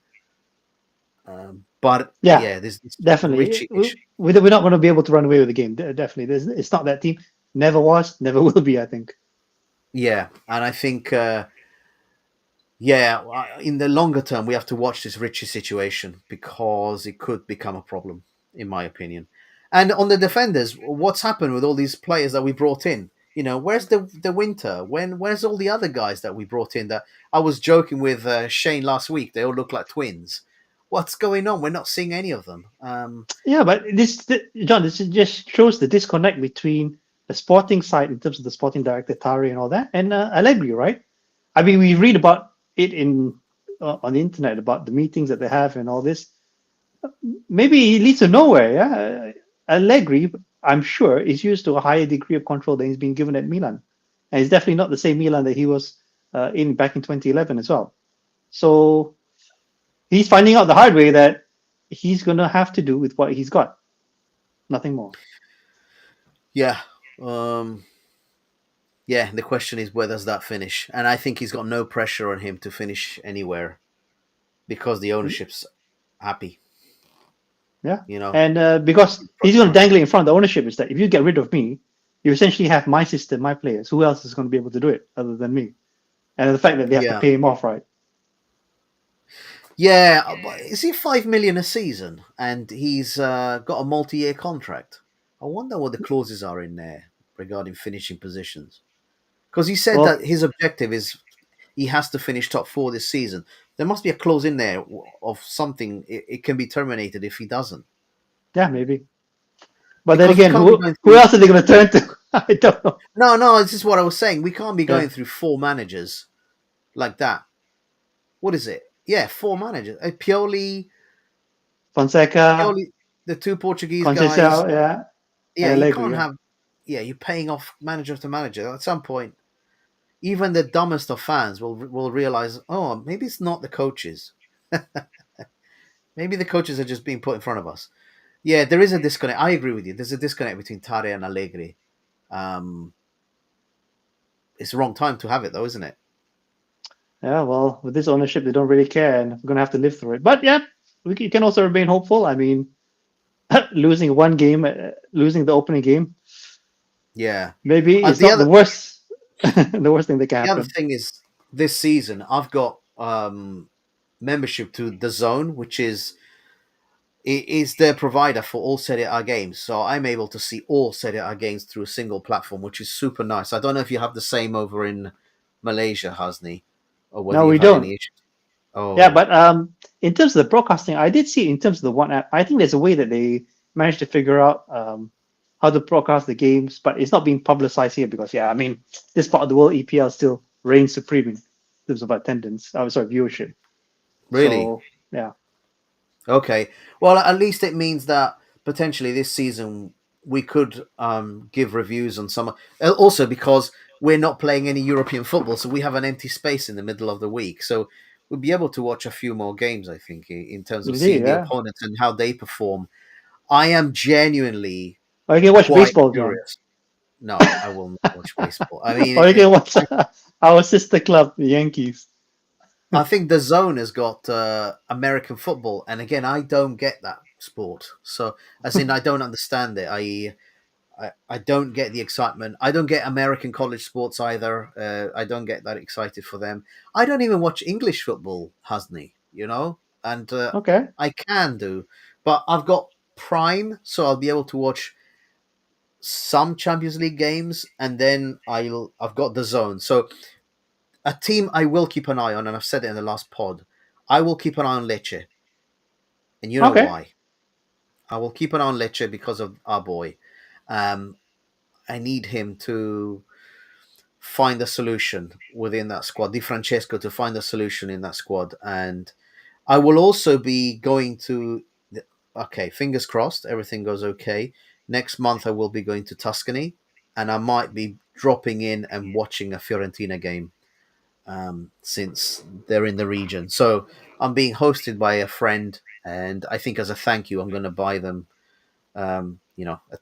But Yeah, yeah, there's this definitely. Richie issue. We're not going to be able to run away with the game. Definitely. It's not that team. Never was, never will be, I think. Yeah, and I think in the longer term, we have to watch this Richie situation because it could become a problem, in my opinion. And on the defenders, what's happened with all these players that we brought in? Where's the winter? Where's all the other guys that we brought in? That I was joking with Shane last week. They all look like twins. What's going on? We're not seeing any of them. Yeah, but John, this just shows the disconnect between the sporting side in terms of the sporting director Tari and all that, and Allegri, right? I mean, we read about it on the internet about the meetings that they have and all this. Maybe he leads to nowhere. Yeah, Allegri, I'm sure, is used to a higher degree of control than he's been given at Milan, and it's definitely not the same Milan that he was in back in 2011 as well. So he's finding out the hard way that he's going to have to do with what he's got, nothing more. Yeah. Yeah, the question is where does that finish? And I think he's got no pressure on him to finish anywhere because the ownership's happy. Yeah, and because he's going to dangle it in front of the ownership is that if you get rid of me, you essentially have my system, my players. Who else is going to be able to do it other than me? And the fact that they have to pay him off, right? Yeah, is he 5 million a season? And he's got a multi-year contract. I wonder what the clauses are in there regarding finishing positions. Because he said that his objective is he has to finish top 4 this season. There must be a clause in there of something. It can be terminated if he doesn't. Yeah, maybe. But then because we again, can't be going who through. else are they going to turn to? I don't know. No, this is what I was saying. We can't be Yeah. going through 4 managers like that. What is it? Yeah, 4 managers. Fonseca, Pioli, the 2 Portuguese guys. Conceição, yeah, and Yeah, you Allegri. can't Yeah. have. Yeah, you're paying off manager to manager. At some point, even the dumbest of fans will realize, oh, maybe it's not the coaches. Maybe the coaches are just being put in front of us. Yeah, there is a disconnect. I agree with you. There's a disconnect between Tare and Allegri. It's the wrong time to have it, though, isn't it? Yeah, well, with this ownership, they don't really care, and we're going to have to live through it. But yeah, you can also remain hopeful. I mean, losing one game, losing the opening game, Yeah. maybe it's The not other the worst, the worst thing that can the other happen. thing is this season I've got membership to the Zone, which is their provider for all Serie A games. So I'm able to see all Serie A games through a single platform, which is super nice. I don't know if you have the same over in Malaysia, Hasni, or whether No, you've we had don't. any issues. Yeah, Oh, but in terms of the broadcasting, I did see in terms of the one app. I think there's a way that they managed to figure out how to broadcast the games, but it's not being publicized here because, yeah, I mean, this part of the world, EPL still reigns supreme in terms of attendance. I'm sorry, viewership. really? So yeah, Okay. Well, at least it means that potentially this season we could give reviews on some. Also, because we're not playing any European football, so we have an empty space in the middle of the week. So we'll be able to watch a few more games, I think, in terms of indeed, seeing the yeah. opponents and how they perform. I am genuinely Or you can watch quite baseball, John. curious. No, I will not watch baseball. I mean, Or you can watch our sister club, the Yankees. I think the Zone has got American football, and again, I don't get that sport. So, as in, I don't understand it. I don't get the excitement. I don't get American college sports either. I don't get that excited for them. I don't even watch English football, Hasni, and Okay. I can do, but I've got Prime, so I'll be able to watch some Champions League games, and then I've got the Zone. So a team I will keep an eye on, and I've said it in the last pod, I will keep an eye on Lecce, and you know Okay. why. I will keep an eye on Lecce because of our boy. I need him to find a solution within that squad. Di Francesco to find a solution in that squad, and I will also be going to. Okay, fingers crossed, everything goes okay. Next month, I will be going to Tuscany, and I might be dropping in and watching a Fiorentina game since they're in the region. So I'm being hosted by a friend, and I think as a thank you, I'm going to buy them, a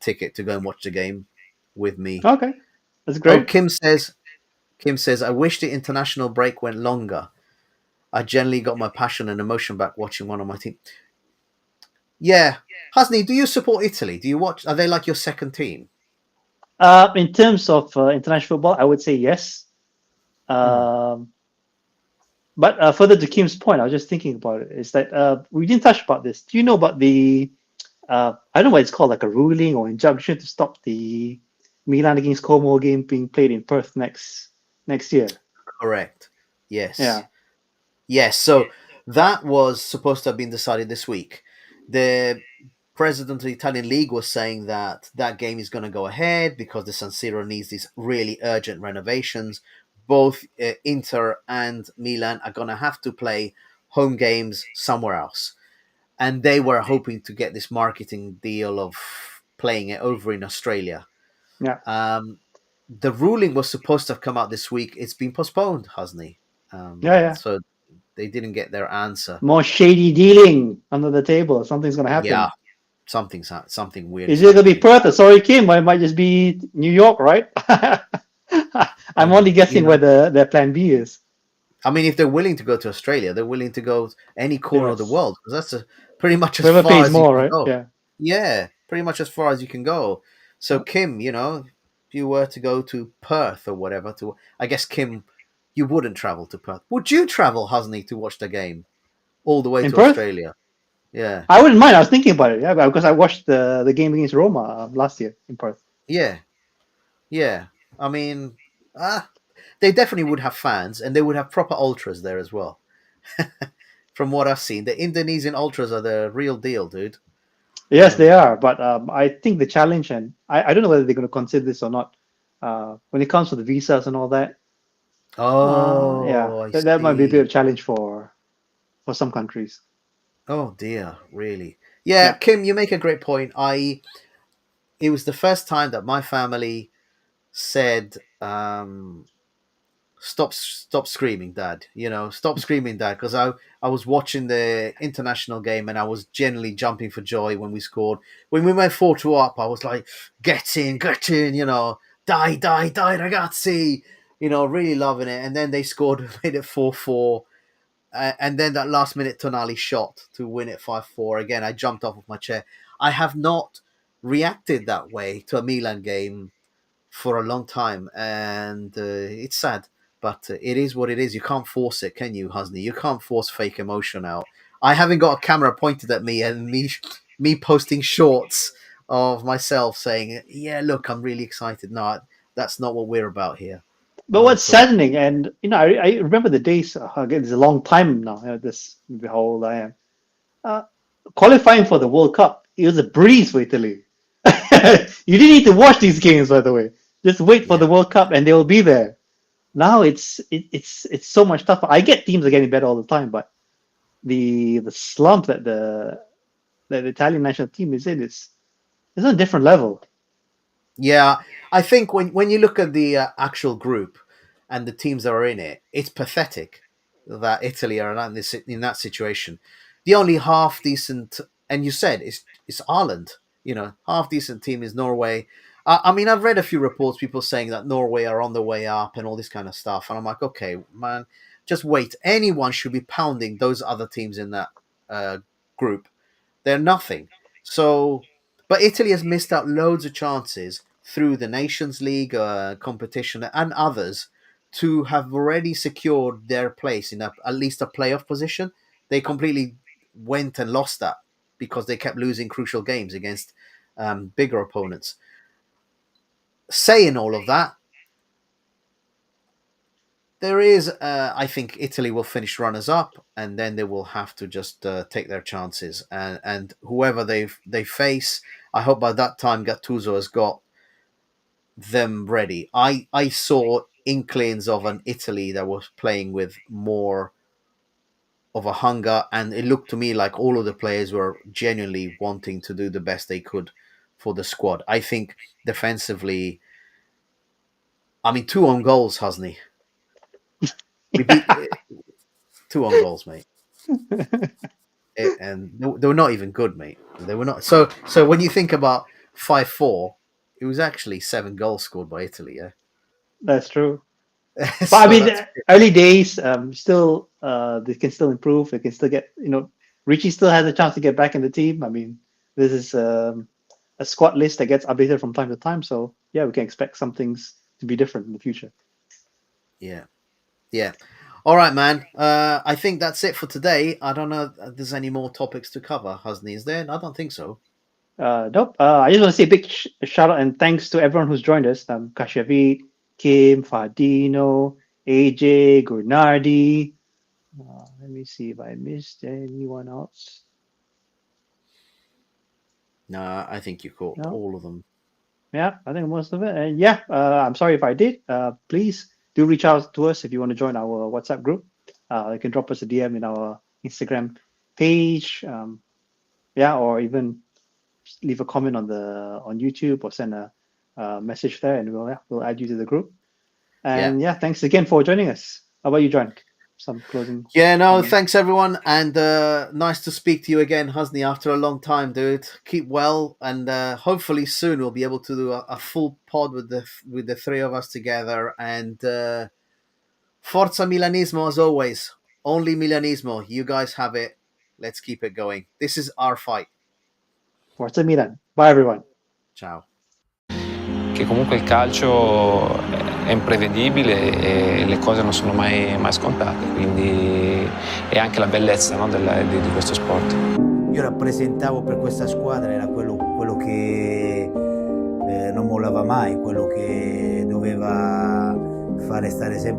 ticket to go and watch the game with me. Okay. That's Oh, great. Kim says, I wish the international break went longer. I generally got my passion and emotion back watching one of my team. Yeah. Hasni, do you support Italy? Do you watch? Are they like your second team? In terms of international football, I would say yes. But further to Kim's point, I was just thinking about it. Is that we didn't touch about this. Do you know about the I don't know what it's called, like a ruling or injunction to stop the Milan against Como game being played in Perth next year? Correct. Yes. Yeah. Yes. So that was supposed to have been decided this week. The president of the Italian league was saying that game is going to go ahead because the San Siro needs these really urgent renovations. Both Inter and Milan are going to have to play home games somewhere else. And they were hoping to get this marketing deal of playing it over in Australia. Yeah. The ruling was supposed to have come out this week. It's been postponed, Hasni. Yeah. So they didn't get their answer. More shady dealing under the table. Something's going to happen. Yeah, something weird. Is it going to be Perth? Sorry, Kim. It might just be New York, right? I'm only guessing where their plan B is. I mean, if they're willing to go to Australia, they're willing to go any corner of the world because that's pretty much as Whoever far pays as more, you can right? go. Yeah. Yeah, pretty much as far as you can go. So, Kim, if you were to go to Perth or whatever, I guess, Kim, you wouldn't travel to Perth. Would you travel, Hasni, to watch the game all the way In to Perth? Australia? Yeah. I wouldn't mind. I was thinking about it, yeah, because I watched the game against Roma last year in Perth. Yeah. Yeah. I mean, they definitely would have fans, and they would have proper ultras there as well. From what I've seen, the Indonesian ultras are the real deal, dude. Yes, they are. But I think the challenge, and I don't know whether they're going to consider this or not, when it comes to the visas and all that, yeah, Oh, I that might be a bit of see. a challenge for some countries. Oh dear, really? Yeah, Yeah. Kim, you make a great point. It was the first time that my family said, stop screaming, Dad. Stop screaming, Dad, because I was watching the international game and I was genuinely jumping for joy when we scored. When we went 4-2 up, I was like, get in, die, die, die, ragazzi, really loving it. And then they scored, made it 4-4. And then that last minute Tonali shot to win it 5-4. Again, I jumped off of my chair. I have not reacted that way to a Milan game for a long time, and it's sad, but it is what it is. You can't force it, can you, Husney? You can't force fake emotion out. I haven't got a camera pointed at me and me posting shorts of myself saying, "Yeah, look, I'm really excited." No, that's not what we're about here. But Not what's at all. saddening, and I remember the days, again, it's a long time now, this, how old I am. Uh, Qualifying for the World Cup, it was a breeze for Italy. You didn't need to watch these games, by the way. Just wait for Yeah, the World Cup and they will be there. Now it's so much tougher. I get teams are getting better all the time, but the slump that the Italian national team is in, it's on a different level. yeah. I think when you look at the actual group and the teams that are in it, it's pathetic that Italy are in that situation. The only half decent, and you said it's Ireland. Half decent team is Norway. I mean, I've read a few reports, people saying that Norway are on the way up and all this kind of stuff, and I'm like, okay, man, just wait. Anyone should be pounding those other teams in that uh, group. They're nothing. So, but Italy has missed out loads of chances through the Nations League competition and others to have already secured their place in at least a playoff position. They completely went and lost that because they kept losing crucial games against bigger opponents. Saying all of that, there is, I think Italy will finish runners up, and then they will have to just take their chances. And whoever they face, I hope by that time Gattuso has got them ready. I saw inklings of an Italy that was playing with more of a hunger, and it looked to me like all of the players were genuinely wanting to do the best they could for the squad. I think defensively, I mean, two on goals, Husney. We beat two on goals, mate. And they were not even good, mate. They were not. So when you think about 5-4, it was actually 7 goals scored by Italy. Yeah, That's true. But I so mean, that's early days, still, they can still improve. They can still get, Richie still has a chance to get back in the team. I mean, this is a squad list that gets updated from time to time. So yeah, we can expect some things to be different in the future. yeah, yeah. All right, man. I think that's it for today. I don't know if there's any more topics to cover, Husney. Is there? I don't think so. Nope. I just want to say a big shout out and thanks to everyone who's joined us. Kashavit, Kim, Fadino, AJ, Gurnardi. Let me see if I missed anyone else. No, I think you caught No. all of them. Yeah, I think most of it. And yeah, I'm sorry if I did. Please do reach out to us if you want to join our WhatsApp group. You can drop us a DM in our Instagram page. Yeah, or even leave a comment on YouTube or send a message there, and we'll add you to the group. And yeah, thanks again for joining us. How about you, John? Some closing. Yeah, no, comments? thanks everyone, and nice to speak to you again, Husney, after a long time, dude. Keep well, and hopefully soon we'll be able to do a full pod with the three of us together. And Forza Milanismo as always. Only Milanismo. You guys have it. Let's keep it going. This is our fight. Forza Milan. Bye, everyone. Ciao. Che comunque il calcio è imprevedibile e le cose non sono mai scontate, quindi è anche la bellezza, no, di questo sport. Io rappresentavo per questa squadra, era quello che non mollava mai, quello che doveva fare stare sempre